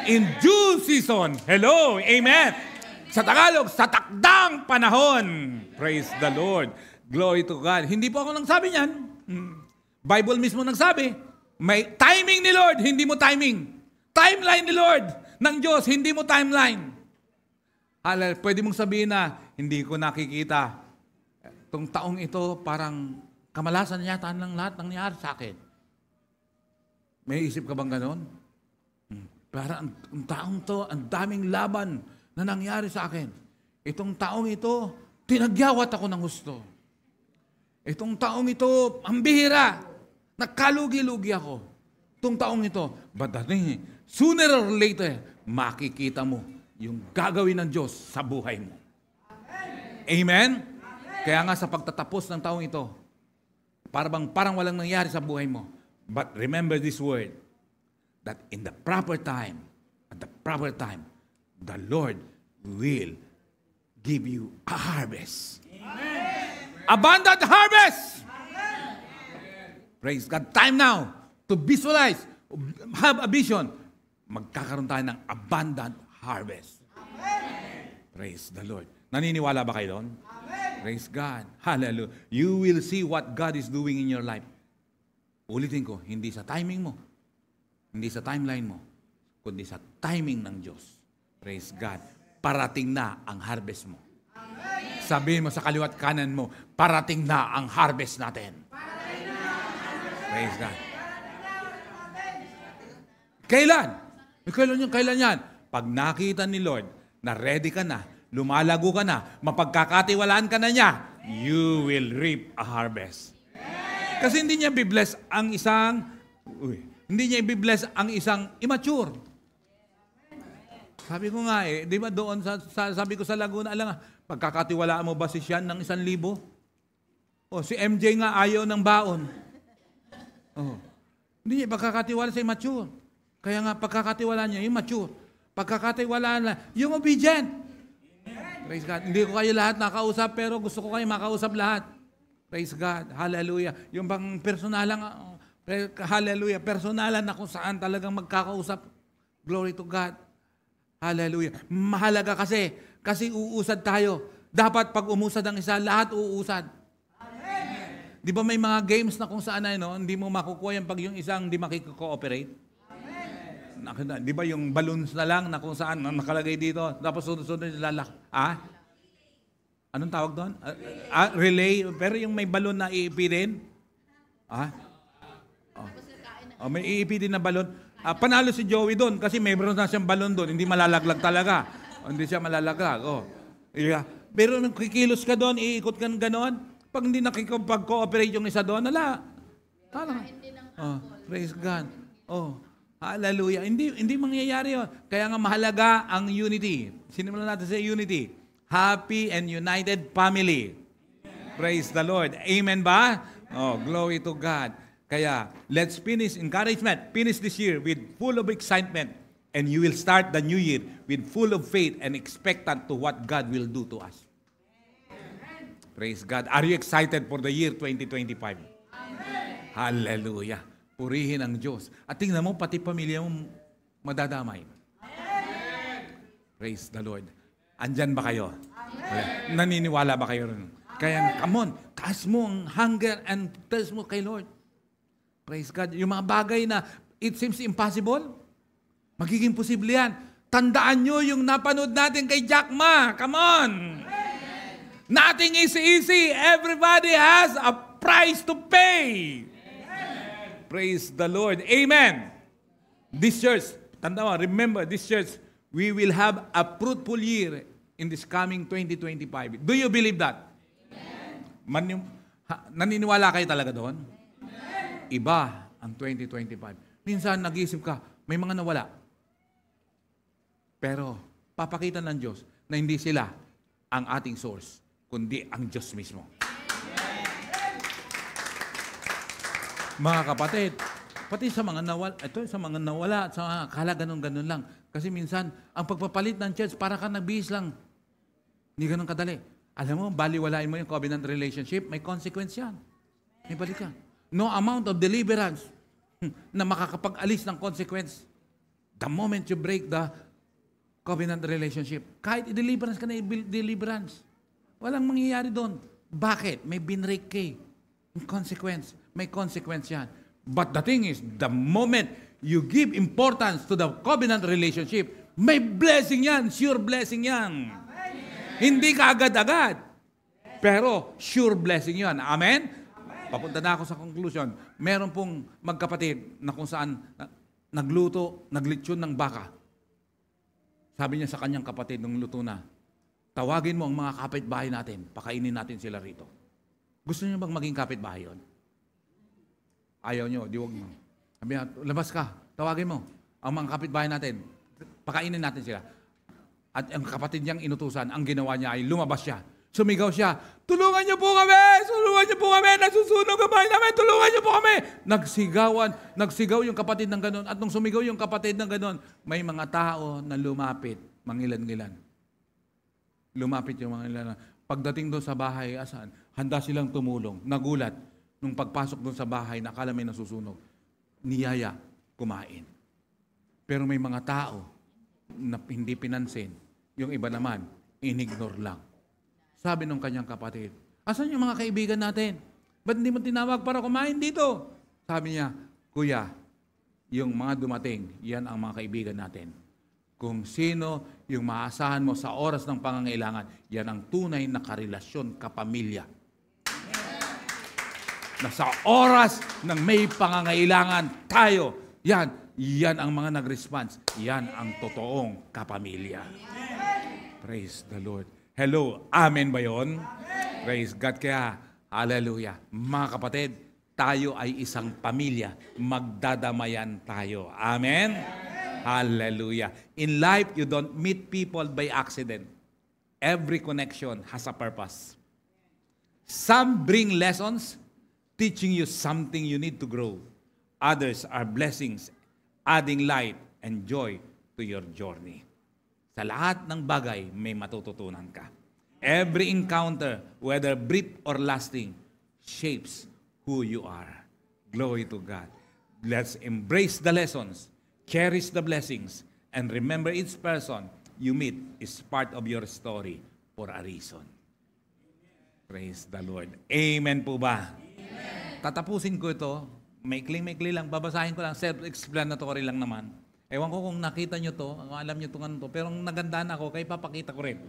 In due season. Hello, amen. Sa Tagalog, sa takdang panahon. Praise the Lord. Glory to God. Hindi po ako nagsabi niyan. Bible mismo nagsabi. May timing ni Lord, hindi mo timing. Timeline ni Lord ng Diyos, hindi mo timeline. Pwede mong sabihin na, hindi ko nakikita. Itong taong ito, parang kamalasan yata ng lahat ng nangyari sa akin. May isip ka bang ganon? Parang ang taong to, ang daming laban na nangyari sa akin. Itong taong ito, tinagyawat ako ng gusto. Itong taong ito, ang bihira. Nagkalugi-lugi ako. Itong taong ito, but sooner or later, makikita mo yung gagawin ng Diyos sa buhay mo. Amen? Kaya nga sa pagtatapos ng taong ito, parang walang nangyari sa buhay mo. But remember this word, that in the proper time, at the proper time, the Lord will give you a harvest. Amen. Abundant harvest! Amen. Praise God. Time now to visualize, have a vision. Magkakaroon tayo ng abundant harvest. Amen. Praise the Lord. Naniniwala ba kayo doon? Amen. Praise God. Hallelujah. You will see what God is doing in your life. Ulitin ko, hindi sa timing mo, hindi sa timeline mo, kundi sa timing ng Diyos. Praise God. Parating na ang harvest mo. Amen. Sabihin mo sa kaliwat kanan mo, parating na ang harvest natin. Praise God. Kailan? Kailan yan? Pag nakita ni Lord na ready ka na, lumalago ka na, mapagkakatiwalaan ka na niya, you will reap a harvest. Kasi hindi niya i-bless ang isang immature. Sabi ko nga di ba doon, sabi ko sa Laguna, pagkakatiwalaan mo ba si Sean ng 1,000? O si MJ nga ayaw ng baon. Hindi niya pagkakatiwala sa immature. Kaya nga pagkakatiwala niya, immature. Pagkakatiwala na, yung obedient. Praise God. Hindi ko kayo lahat nakausap, pero gusto ko kayo makausap lahat. Praise God. Hallelujah. Yung bang personalan, hallelujah, personalan na kung saan talagang magkakausap. Glory to God. Hallelujah. Mahalaga kasi uusad tayo. Dapat pag umusad ang isa, lahat uusad. Amen. Di ba may mga games na kung saan hindi mo makukuha yan pag yung isang hindi makikooperate? Amen. Di ba yung balloons na lang na kung saan nakalagay dito, tapos sunod-sunod nilalak. Anong tawag doon? Relay. Pero yung may balon na iipirin. May iipirin na balon. Panalo si Joey doon kasi mayroon na siyang balon doon. Hindi malalaglag talaga. Hindi siya malalaglag. Yeah. Pero nung kikilos ka doon, iikot ka gano'n. Pag hindi nakikipag-cooperate yung isa doon, praise God. Hallelujah. Hindi mangyayari yun. Kaya nga mahalaga ang unity. Sinimulan natin sa unity. Happy and united family. Praise the Lord. Amen ba? Glory to God. Kaya, let's finish encouragement. Finish this year with full of excitement. And you will start the new year with full of faith and expectant to what God will do to us. Amen. Praise God. Are you excited for the year 2025? Amen. Hallelujah. Purihin ang Diyos. At tingnan mo, pati pamilya mo madadamay. Amen. Praise the Lord. Andyan ba kayo? Amen. Naniniwala ba kayo rin? Kaya, come on, taas mo ang hunger and thirst mo kay Lord. Praise God. Yung mga bagay na it seems impossible, magiging posible yan. Tandaan nyo yung napanood natin kay Jack Ma. Come on! Amen. Nothing is easy. Everybody has a price to pay. Amen. Praise the Lord. Amen. This church, tanda mo, remember, this church, we will have a fruitful year in this coming 2025. Do you believe that? Amen. Naniniwala kayo talaga doon? Amen. Iba ang 2025. Minsan nag-iisip ka, may mga nawala. Pero papakita ng Diyos na hindi sila ang ating source, kundi ang Diyos mismo. Amen. Mga kapatid, pati sa mga nawala, sa mga nawala, sa mga kala ganun-ganun lang, Kasi minsan, ang pagpapalit ng church, para ka nagbihis lang. Hindi ganun kadali. Alam mo, baliwalain mo yung covenant relationship, may consequence yan. May balik ka. No amount of deliverance na makakapag-alis ng consequence. The moment you break the covenant relationship, kahit i-deliverance ka na i-deliverance, walang mangyayari doon. Bakit? May binrake kay. Consequence. May consequence yan. But the thing is, the moment you give importance to the covenant relationship, may blessing yan. Sure blessing yan. Hindi ka agad-agad. Pero sure blessing yan. Amen? Papunta na ako sa conclusion. Meron pong magkapatid na kung saan nagluto, naglitsyon ng baka. Sabi niya sa kanyang kapatid nung luto na, tawagin mo ang mga kapitbahay natin, pakainin natin sila rito. Gusto niyo bang maging kapitbahay yun? Ayaw niyo, di wag mo. Sabi niya, labas ka, tawagin mo ang mga kapitbahay natin, pakainin natin sila. At ang kapatid niyang inutusan, ang ginawa niya ay lumabas siya. Sumigaw siya, tulungan niyo po kami! Tulungan niyo po kami! Nasusunog ang bahay namin! Tulungan niyo po kami! Nagsigaw yung kapatid ng ganon. At nung sumigaw yung kapatid ng ganon, may mga tao na lumapit, mangilan-ngilan. Lumapit yung mangilan. Pagdating doon sa bahay, asan? Handa silang tumulong. Nagulat. Nung pagpasok doon sa bahay, nakala may nasusunog. Niyaya, kumain. Pero may mga tao na hindi pinansin. Yung iba naman, inignore lang. Sabi nung kanyang kapatid, asan yung mga kaibigan natin? Ba't hindi mo tinawag para kumain dito? Sabi niya, Kuya, yung mga dumating, yan ang mga kaibigan natin. Kung sino yung maasahan mo sa oras ng pangangailangan, yan ang tunay na karelasyon, kapamilya. Na sa oras ng may pangangailangan tayo, yan ang mga nag-response. Yan ang totoong kapamilya. Praise the Lord. Hello, amen ba yun? Praise God. Kaya, hallelujah. Mga kapatid, tayo ay isang pamilya. Magdadamayan tayo. Amen? Hallelujah. In life, you don't meet people by accident. Every connection has a purpose. Some bring lessons, teaching you something you need to grow. Others are blessings, adding light and joy to your journey. Sa lahat ng bagay, may matututunan ka. Every encounter, whether brief or lasting, shapes who you are. Glory to God. Let's embrace the lessons, cherish the blessings, and remember each person you meet is part of your story for a reason. Praise the Lord. Amen po ba? Amen. Tatapusin ko ito. Maikli lang. Babasahin ko lang. Self-explanatory lang naman. Ewan ko kung nakita nyo to, alam nyo itong ano to, pero nagandaan ako, kaya papakita ko rin.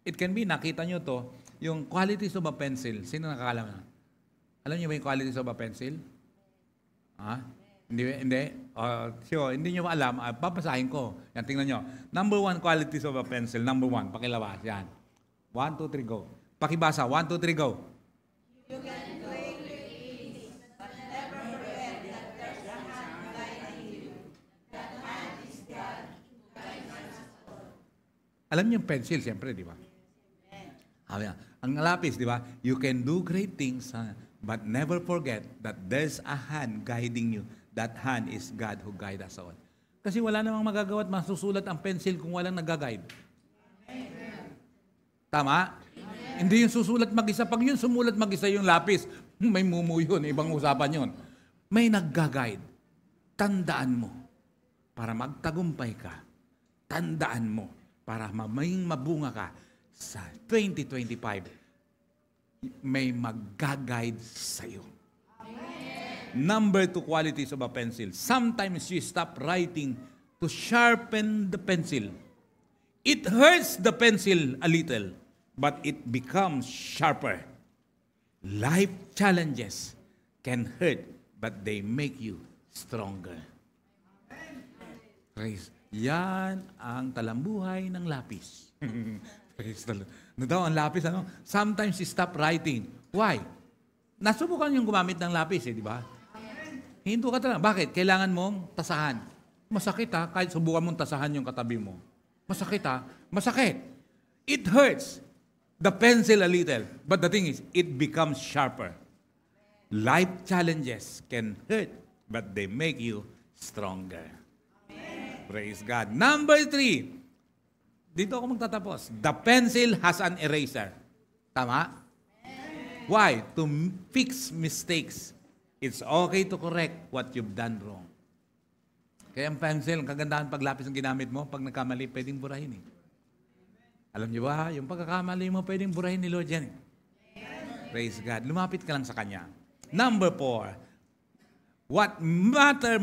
It can be, nakita nyo to, yung qualities of a pencil. Sino nakakalam na? Alam nyo ba yung qualities of a pencil? Ha? Hindi? Sure, hindi nyo alam, papasahin ko. Yan, tingnan nyo. Number 1 qualities of a pencil. Number 1, pakilabas. Yan. 1, 2, 3, go. Pakibasa. 1, 2, 3, go. You can do it, but never forget that there's a hand guiding you. That hand is God, who guides us all. Alam niyo yung pencil, siyempre, di ba? Ang lapis, di ba? You can do great things, but never forget that there's a hand guiding you. That hand is God who guides us all. Kasi wala namang magagawa at masusulat ang pencil kung walang nag-guide. Tama? Amen. Hindi yung susulat mag-isa. Pag yun sumulat mag-isa yung lapis, may mumu yun, ibang usapan yun. May nag-guide. Tandaan mo para magtagumpay ka. Tandaan mo para may mabunga ka sa 2025. May mag-guide sa'yo. Number 2 qualities of a pencil. Sometimes you stop writing to sharpen the pencil. It hurts the pencil a little, but it becomes sharper. Life challenges can hurt, but they make you stronger. Praise. Yan ang talambuhay ng lapis. Praise the Lord. Ano daw ang lapis? Ano? Sometimes you stop writing. Why? Nasubukan yung gumamit ng lapis, di ba? Hinto ka talaga. Bakit? Kailangan mong tasahan. Masakit ha, kahit subukan mong tasahan yung katabi mo. Masakit ha? Masakit. It hurts the pencil a little. But the thing is, it becomes sharper. Life challenges can hurt, but they make you stronger. Praise God. Number 3. Dito ako magtatapos. The pencil has an eraser. Tama? Why? To fix mistakes. It's okay to correct what you've done wrong. Kaya ang pencil, ang kagandahan pag lapis ang ginamit mo, pag nagkamali, pwedeng burahin eh. Alam niyo ba, yung pagkakamali mo, pwedeng burahin ni Lord yan eh. Praise God. Lumapit ka lang sa Kanya. Number 4. What matters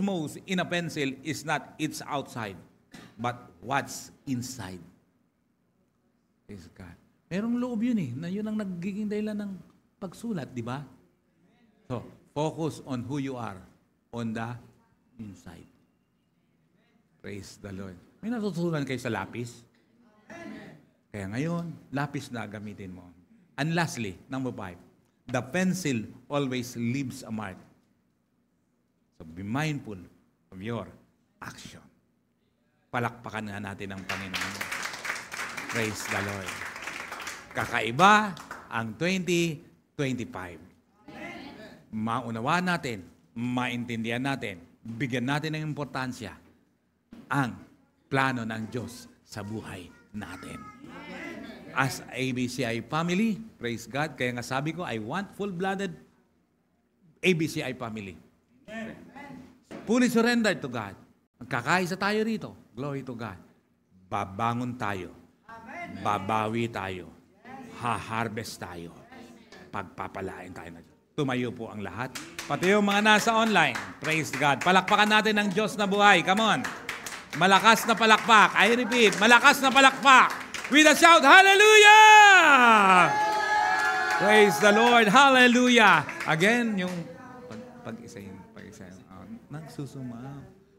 most in a pencil is not its outside, but what's inside. Praise God. Merong loob yun eh, na yun ang nagiging dahilan ng pagsulat, di ba? So, focus on who you are, on the inside. Praise the Lord. May natutunan kayo sa lapis? Kaya ngayon, lapis na gamitin mo. And lastly, number 5, the pencil always leaves a mark. So be mindful of your action. Palakpakan nga natin ang Panginoon. Praise the Lord. Kakaiba ang 2025. Maunawaan natin, maintindihan natin, bigyan natin ng importansya ang plano ng Diyos sa buhay natin. As ABCI family, praise God, kaya nga sabi ko, I want full-blooded ABCI family. Fully surrendered to God. Magkakaisa tayo rito. Glory to God. Babangon tayo. Babawi tayo. Ha-harvest tayo. Pagpapalain tayo na Diyos. Tumayo po ang lahat. Pati yung mga nasa online. Praise God. Palakpakan natin ang Diyos na buhay. Come on. Malakas na palakpak. I repeat, malakas na palakpak. With a shout, hallelujah! Praise the Lord, hallelujah! Again, yung pag-isayin. Nagsusuma.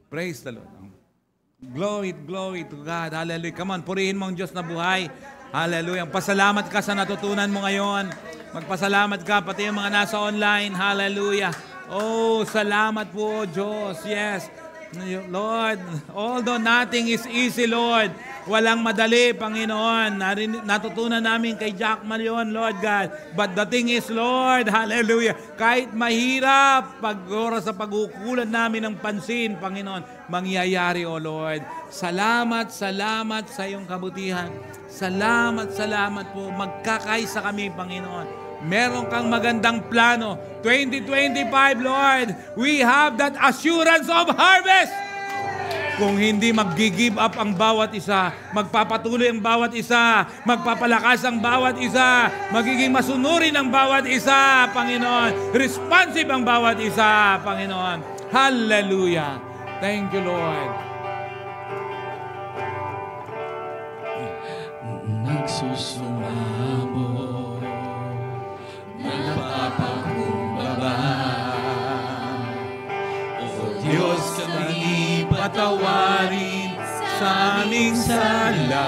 Praise the Lord. Glory to God, hallelujah. Come on, purihin mo ang Diyos na buhay. Hallelujah. Pasalamat ka sa natutunan mo ngayon. Magpasalamat ka, pati yung mga nasa online. Hallelujah. Oh, salamat po, Diyos. Yes. Lord, although nothing is easy, Lord, walang madali, Panginoon. Natutunan namin kay Jack Malion, Lord God. But the thing is, Lord, hallelujah, kahit mahirap, pag-oras sa pag-ukulan namin ng pansin, Panginoon, mangyayari, O Lord. Salamat sa iyong kabutihan. Salamat po. Magkakaisa kami, Panginoon. Meron kang magandang plano. 2025, Lord, we have that assurance of harvest. Kung hindi mag-give up ang bawat isa, magpapatuloy ang bawat isa, magpapalakas ang bawat isa, magiging masunurin ang bawat isa, Panginoon. Responsive ang bawat isa, Panginoon. Hallelujah. Thank you, Lord. Nagsusumamo, nagpapakumbaba, O Diyos, kami patawarin sa aming sala,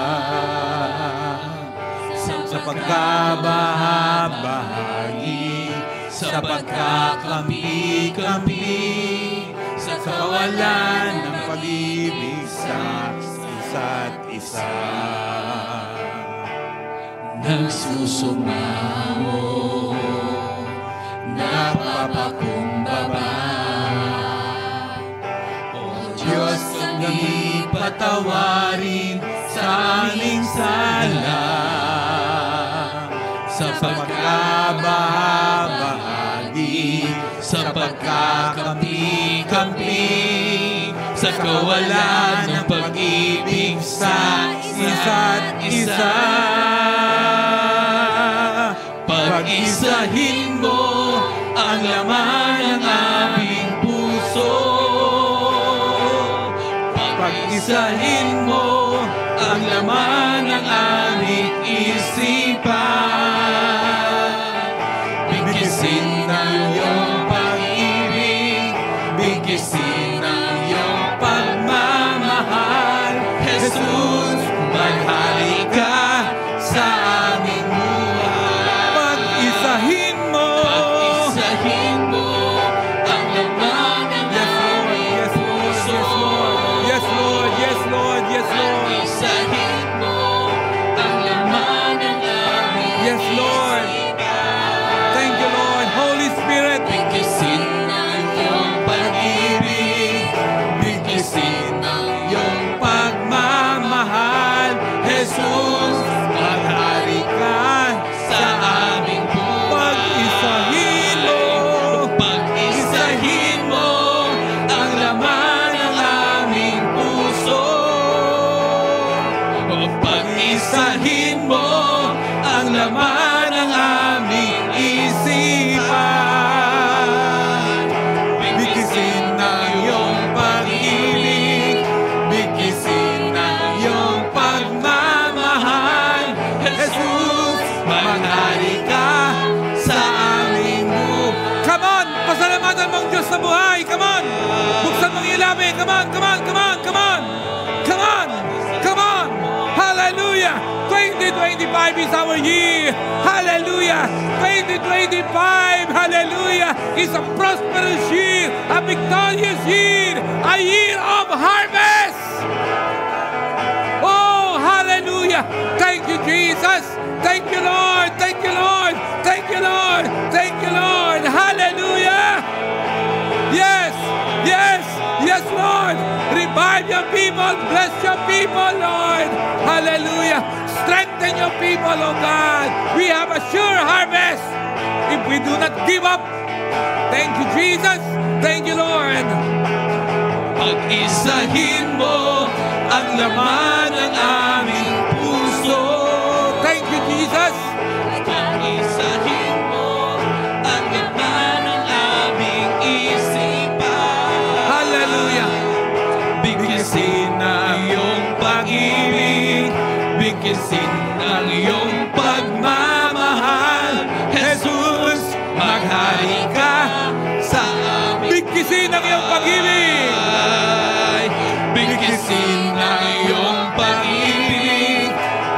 sa pagkabahabahagi, sa pagkakampi-kampi, sa kawalan ng pag-ibig sa isa't isa. Nagsusumamo, napapakumbaba, O Diyos, kami patawarin sa aming sala, sa pagkabahabahagi, sa pagkakampi-kampi, sa kawalan ng pag-ibig sa isa't isa. Pag-isahin mo ang laman ng aming puso. Pag-isahin mo ang laman ng aming isipan. Bigkisin ng iyong pag-ibig, bigkisin ng iyong pagmamahal. Jesus, maghari ka sa aming buhay. Pag-isahin mo ang laman ng aming puso. Yes, Lord. Yes, Lord. Yes, Lord. Jesus, maghari ka sa aming buhay. Pag-isahin mo, Pag-isahin mo ang laman ng aming puso. Pag-isahin mo ang laman ng aming isipan. Bigkisin ng iyong pag-ibig, bigkisin ng iyong pagmamahal. Jesus, maghari ka sa aming buhay. come on, pasalamatan mong Diyos sa buhay. Come on, buksan mong ilabi. Come on, come on, come on, come on. Come on, come on. Hallelujah. 2025 is our year. Hallelujah. 2025, hallelujah, is a prosperous year, a victorious year, a year of harvest. Oh, hallelujah. Thank you, Jesus. Thank you, Lord. Thank you, Lord. Thank you, Lord. Thank you, Lord. Hallelujah. Yes, yes, yes, Lord. Revive your people. Bless your people, Lord. Hallelujah. Strengthen your people, oh God. We have a sure harvest if we do not give up. Thank you, Jesus. Thank you, Lord. Pag-isahin mo ang laman ng aming puso. Thank you, Jesus. Pag-isahin mo ang laman ng aming isipan. Hallelujah. Bigkisin ng iyong pag-ibig, bigkisin ng iyong pagmamahal. Jesus, maghari ka sa aming Bigkisin ang iyong pag-ibig. buhay. Bigkisin ng iyong pag-ibig,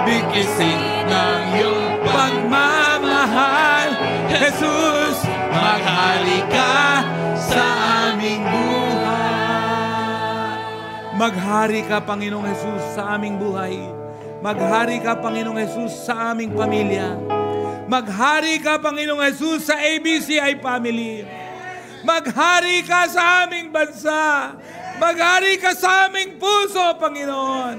bigkisin ng iyong pagmamahal. Jesus, maghari ka sa aming buhay. Maghari ka, Panginoong Jesus, sa aming buhay. Maghari ka, Panginoong Jesus, sa aming pamilya. Maghari ka, Panginoong Jesus, sa ABCI family. Maghari ka sa aming bansa. Maghari ka sa aming puso, Panginoon.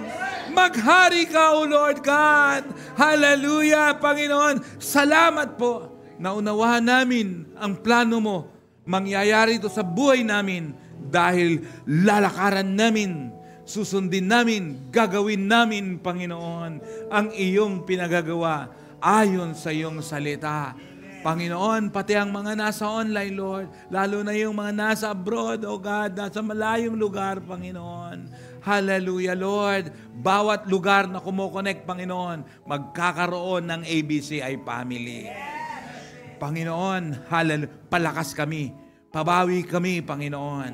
Maghari ka, O Lord God. Hallelujah, Panginoon. Salamat po. Naunawahan namin ang plano mo. Mangyayari ito sa buhay namin dahil lalakaran namin, susundin namin, gagawin namin, Panginoon, ang iyong pinagagawa ayon sa iyong salita. Panginoon, pati ang mga nasa online, Lord, lalo na yung mga nasa abroad, O God, nasa malayong lugar, Panginoon. Hallelujah, Lord. Bawat lugar na kumokonek, Panginoon, magkakaroon ng ABCI family. Panginoon, hallelujah, palakas kami, pabawi kami, Panginoon.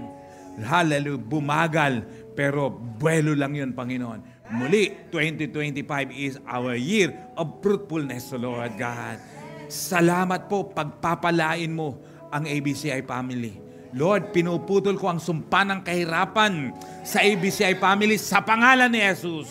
Hallelujah, bumagal, pero buwelo lang yun, Panginoon. Muli, 2025 is our year of fruitfulness, Lord God. Salamat po, pagpapalain mo ang ABCI family. Lord, pinuputol ko ang sumpa ng kahirapan sa ABCI family sa pangalan ni Jesus.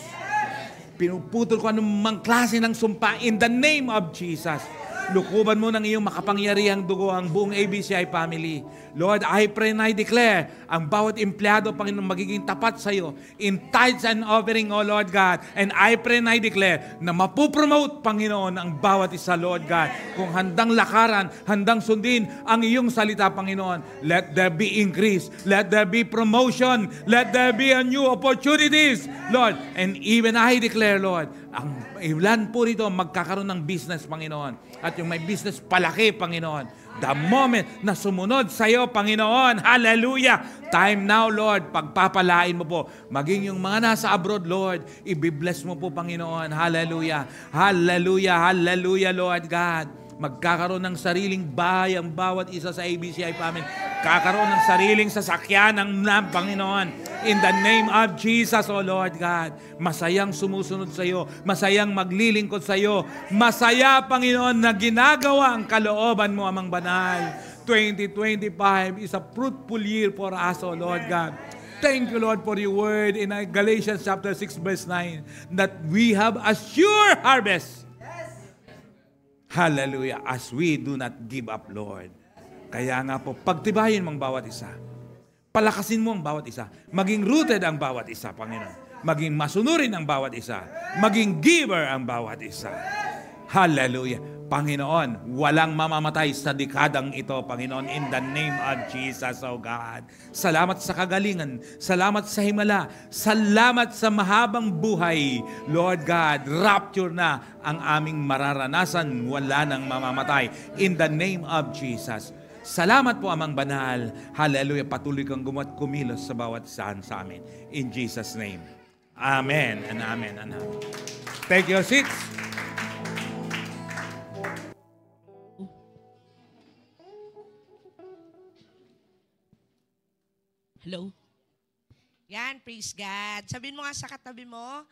Pinuputol ko anumang klase ng sumpa in the name of Jesus. Lukuban mo ng iyong makapangyarihang dugo ang buong ABCI family. Lord, I pray and I declare ang bawat empleyado, Panginoon, magiging tapat sa iyo in tithes and offering, O Lord God. And I pray and I declare na mapupromote, Panginoon, ang bawat isa, Lord God. Kung handang lakaran, handang sundin ang iyong salita, Panginoon, let there be increase, let there be promotion, let there be a new opportunities, Lord. And even I declare, Lord, ang ilan po rito magkakaroon ng business, Panginoon. At yung may business palaki, Panginoon. The moment na sumunod sa iyo, Panginoon, hallelujah. Time now, Lord, pagpapalain mo po. Maging yung mga nasa abroad, Lord, ibibless mo po, Panginoon. Hallelujah. Hallelujah. Hallelujah, Lord God. Magkakaroon ng sariling bahay ang bawat isa sa ABCI family. Kakaroon ng sariling sasakyan ng Panginoon. In the name of Jesus, O Lord God. Masayang sumusunod sa iyo. Masayang maglilingkod sa iyo. Masaya, Panginoon, na ginagawa ang kalooban mo, Amang Banal. 2025 is a fruitful year for us, O Lord God. Thank you, Lord, for your word in Galatians chapter 6, verse 9, that we have a sure harvest. Hallelujah. As we do not give up, Lord. Kaya nga po, pagtibayin mo ang bawat isa. Palakasin mo ang bawat isa. Maging rooted ang bawat isa, Panginoon. maging masunurin ang bawat isa, maging giver ang bawat isa. Hallelujah. Panginoon, walang mamamatay sa dekadang ito, Panginoon, in the name of Jesus, oh God. Salamat sa kagalingan, salamat sa himala, salamat sa mahabang buhay. Lord God, rapture na ang aming mararanasan, wala nang mamamatay, in the name of Jesus. Salamat po, Amang Banal. Hallelujah. Patuloy kang gumawa at kumilos sa bawat saan sa amin. In Jesus' name. Amen and amen and amen. Take your seats. Hello? Yan, praise God. Sabihin mo nga sa katabi mo,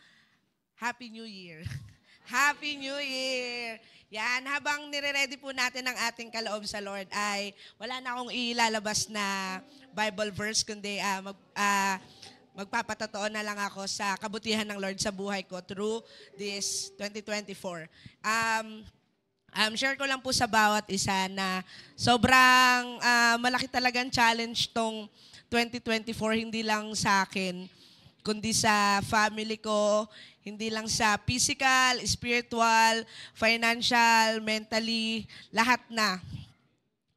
Happy New Year. Happy New Year! Yan, habang nire-ready po natin ang ating kaloob sa Lord ay wala na akong ilalabas na Bible verse, kundi magpapatotoo na lang ako sa kabutihan ng Lord sa buhay ko through this 2024. Share ko lang po sa bawat isa na sobrang malaki talagang challenge tong 2024, hindi lang sa akin, kundi sa family ko, hindi lang sa physical, spiritual, financial, mentally, lahat na.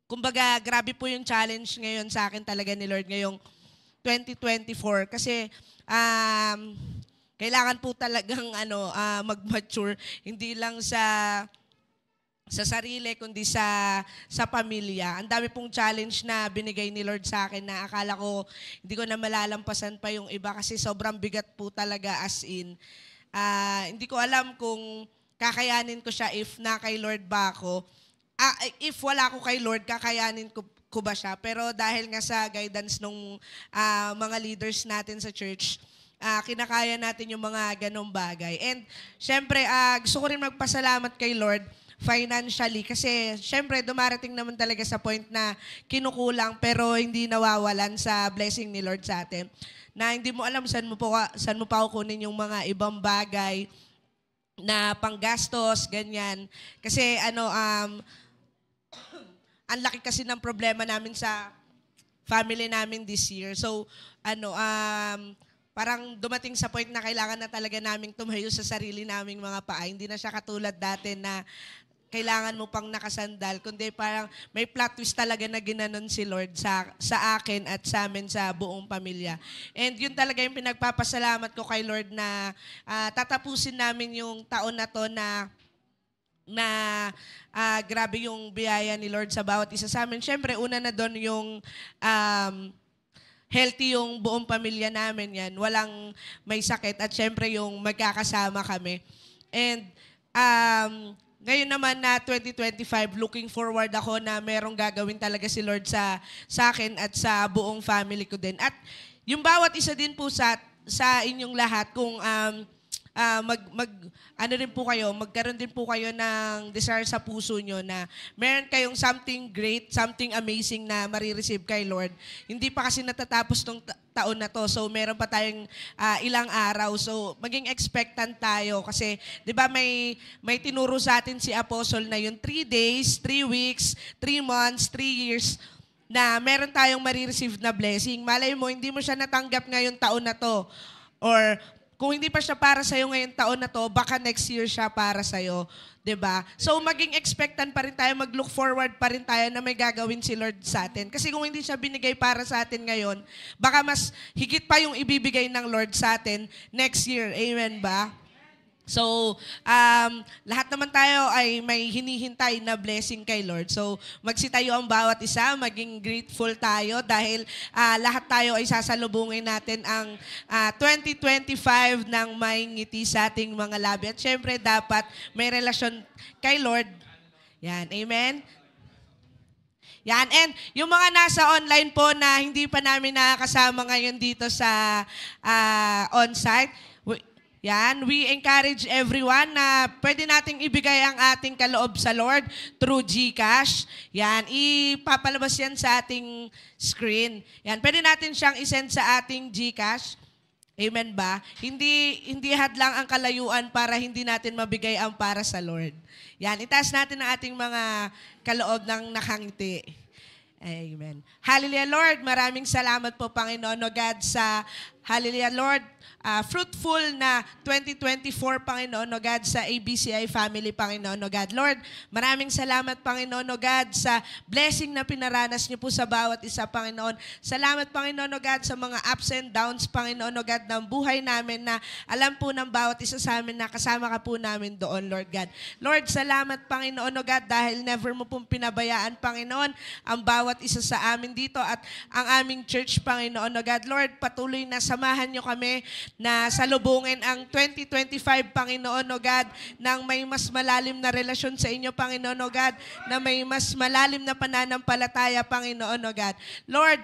Kumbaga, grabe po yung challenge ngayon sa akin talaga ni Lord ngayong 2024 kasi kailangan po talagang mag-mature, hindi lang sa sarili, kundi sa pamilya. Ang dami pong challenge na binigay ni Lord sa akin na akala ko hindi ko na malalampasan pa yung iba kasi sobrang bigat po talaga as in. Hindi ko alam kung kakayanin ko siya if na kay Lord ba ako. If wala ko kay Lord, kakayanin ko ba siya? Pero dahil nga sa guidance ng mga leaders natin sa church, kinakaya natin yung mga ganong bagay. And syempre, gusto ko rin magpasalamat kay Lord financially kasi syempre dumarating naman talaga sa point na kinukulang pero hindi nawawalan sa blessing ni Lord sa atin. Na hindi mo alam saan mo pa kukunin yung mga ibang bagay na panggastos, ganyan. Kasi ang laki kasi ng problema namin sa family namin this year. So, parang dumating sa point na kailangan na talaga naming tumayo sa sarili naming mga paa. Hindi na siya katulad dati na kailangan mo pang nakasandal, kundi parang may plot twist talaga na ginanon si Lord sa akin at sa amin sa buong pamilya. And yun talaga yung pinagpapasalamat ko kay Lord na tatapusin namin yung taon na to na grabe yung biyaya ni Lord sa bawat isa sa amin. Siyempre, una na doon yung healthy yung buong pamilya namin yan. Walang may sakit at siyempre yung magkakasama kami. And ngayon naman na 2025, looking forward ako na merong gagawin talaga si Lord sa akin at sa buong family ko din. At yung bawat isa din po sa inyong lahat, kung magkaroon din po kayo ng desire sa puso nyo na meron kayong something great, something amazing na marireceive kay Lord. Hindi pa kasi natatapos tong taon na to. So, meron pa tayong ilang araw. So, maging expectant tayo kasi, di ba, may tinuro sa atin si Apostle na yung 3 days, 3 weeks, 3 months, 3 years na meron tayong marireceive na blessing. Malay mo, hindi mo siya natanggap ngayong taon na to. Or, kung hindi pa siya para sa'yo ngayong taon na to, baka next year siya para sa'yo. 'Di ba? So maging expectant pa rin tayo, mag-look forward pa rin tayo na may gagawin si Lord sa atin. Kasi kung hindi siya binigay para sa atin ngayon, baka mas higit pa yung ibibigay ng Lord sa atin next year. Amen ba? So, lahat naman tayo ay may hinihintay na blessing kay Lord. So, magsitayo ang bawat isa, maging grateful tayo dahil lahat tayo ay sasalubungin natin ang 2025 ng may ngiti sa ating mga labi. At syempre, dapat may relasyon kay Lord. Yan, amen? Yan, and yung mga nasa online po na hindi pa namin nakakasama ngayon dito sa on-site, yan, we encourage everyone na pwede nating ibigay ang ating kaloob sa Lord through GCash. Yan, ipapalabas yan sa ating screen. Yan, pwede natin siyang isend sa ating GCash. Amen ba? Hindi hadlang ang kalayuan para hindi natin mabigay ang para sa Lord. Yan, itaas natin ang ating mga kaloob ng nakangiti. Amen. Hallelujah, Lord. Maraming salamat po, Panginoon, O God, sa Hallelujah, Lord. Fruitful na 2024, Panginoon, O God, sa ABCI family, Panginoon, O God. Lord, maraming salamat, Panginoon, O God, sa blessing na pinaranas niyo po sa bawat isa, Panginoon. Salamat, Panginoon, O God, sa mga ups and downs, Panginoon, O God, ng buhay namin na alam po ng bawat isa sa amin na kasama ka po namin doon, Lord God. Lord, salamat, Panginoon, O God, dahil never mo pong pinabayaan, Panginoon, ang bawat isa sa amin dito at ang aming church, Panginoon, O God. Lord, patuloy na samahan niyo kami na salubungin ang 2025, Panginoon, O God, ng may mas malalim na relasyon sa inyo, Panginoon, O God, na may mas malalim na pananampalataya, Panginoon, O God. Lord,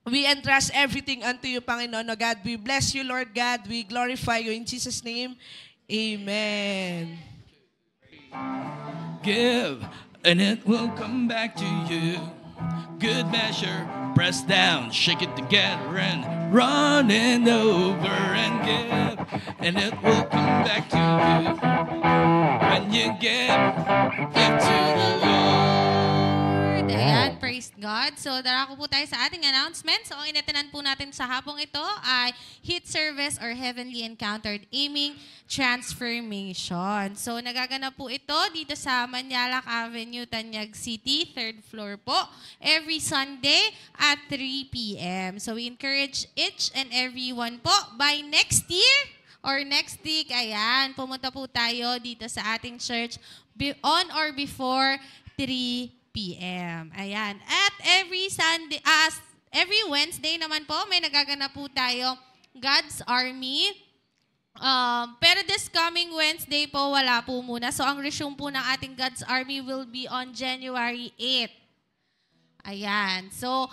we entrust everything unto you, Panginoon, O God. We bless you, Lord God. We glorify you in Jesus' name. Amen. Give, and it will come back to you. Good measure, press down, shake it together, and running over and give, and it will come back to you. When you give to the Lord. Ayan, praise God. So, darako po tayo sa ating announcement. So, ang inatinan po natin sa hapong ito ay Hit Service or Heavenly Encountered Aiming Transformation. So, nagaganap po ito dito sa Manyalak Avenue, Tanyag City, 3rd floor po, every Sunday at 3 p.m. So, we encourage each and everyone po by next year or next week, ayan, pumunta po tayo dito sa ating church on or before 3 p.m. Ayan. At every Sunday, every Wednesday naman po, may nagaganap po tayo God's Army. Pero this coming Wednesday po, wala po muna. So, ang resume po ng ating God's Army will be on January 8. Ayan. So,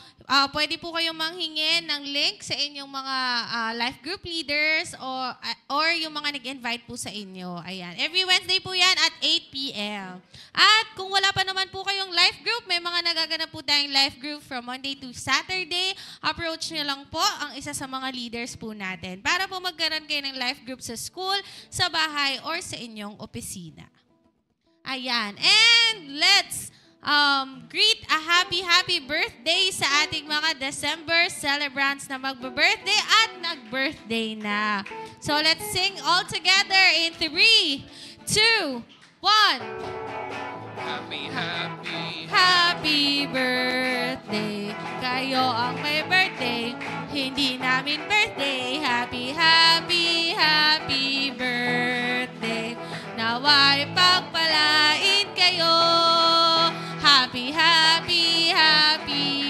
pwede po kayong manghingi ng link sa inyong mga life group leaders or yung mga nag-invite po sa inyo. Ayan. Every Wednesday po yan at 8 p.m. At kung wala pa naman po kayong life group, may mga nagaganap po tayong life group from Monday to Saturday. Approach nyo lang po ang isa sa mga leaders po natin para po magkaroon kayo ng life group sa school, sa bahay, or sa inyong opisina. Ayan. And let's greet a happy birthday sa ating mga December celebrants na magbe-birthday at nag-birthday na. So let's sing all together in 3, 2, 1. Happy birthday. Kayo ang may birthday. Hindi namin birthday. Happy birthday. Nawa'y pagpalain kayo. Happy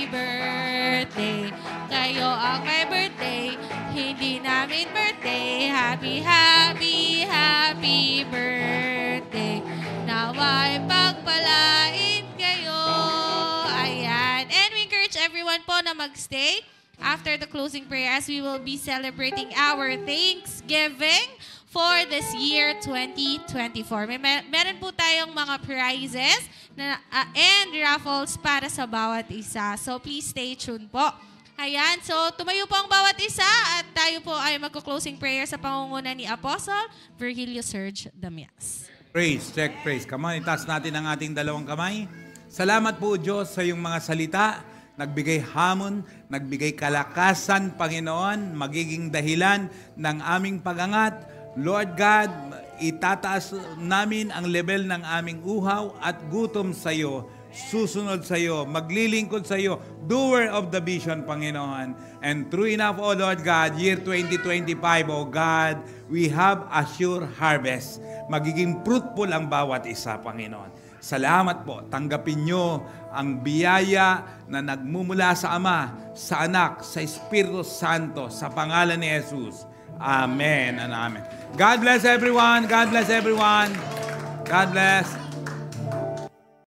birthday. Kayo ang may birthday. Hindi namin birthday. Happy birthday. Nawa'y pagpalain kayo. Ayan. And we encourage everyone po na magstay after the closing prayer as we will be celebrating our Thanksgiving for this year 2024. Meron po tayong mga prizes and raffles para sa bawat isa. So please stay tuned po. Ayan, so tumayo po ang bawat isa at tayo po ay magko-closing prayer sa pangunguna ni Apostle Virgilio Serge Damias. Praise, check, praise. Come on, itaas natin ang ating dalawang kamay. Salamat po, Diyos, sa iyong mga salita. Nagbigay hamon, nagbigay kalakasan, Panginoon, magiging dahilan ng aming pagangat. Lord God, itataas namin ang level ng aming uhaw at gutom sa iyo. Susunod sa iyo, maglilingkod sa iyo, doer of the vision, Panginoon. And true enough, O Lord God, year 2025, O God, we have a sure harvest. Magiging fruitful ang bawat isa, Panginoon. Salamat po, tanggapin nyo ang biyaya na nagmumula sa Ama, sa Anak, sa Espiritu Santo, sa pangalan ni Jesus. Amen and amen. God bless everyone. God bless everyone. God bless.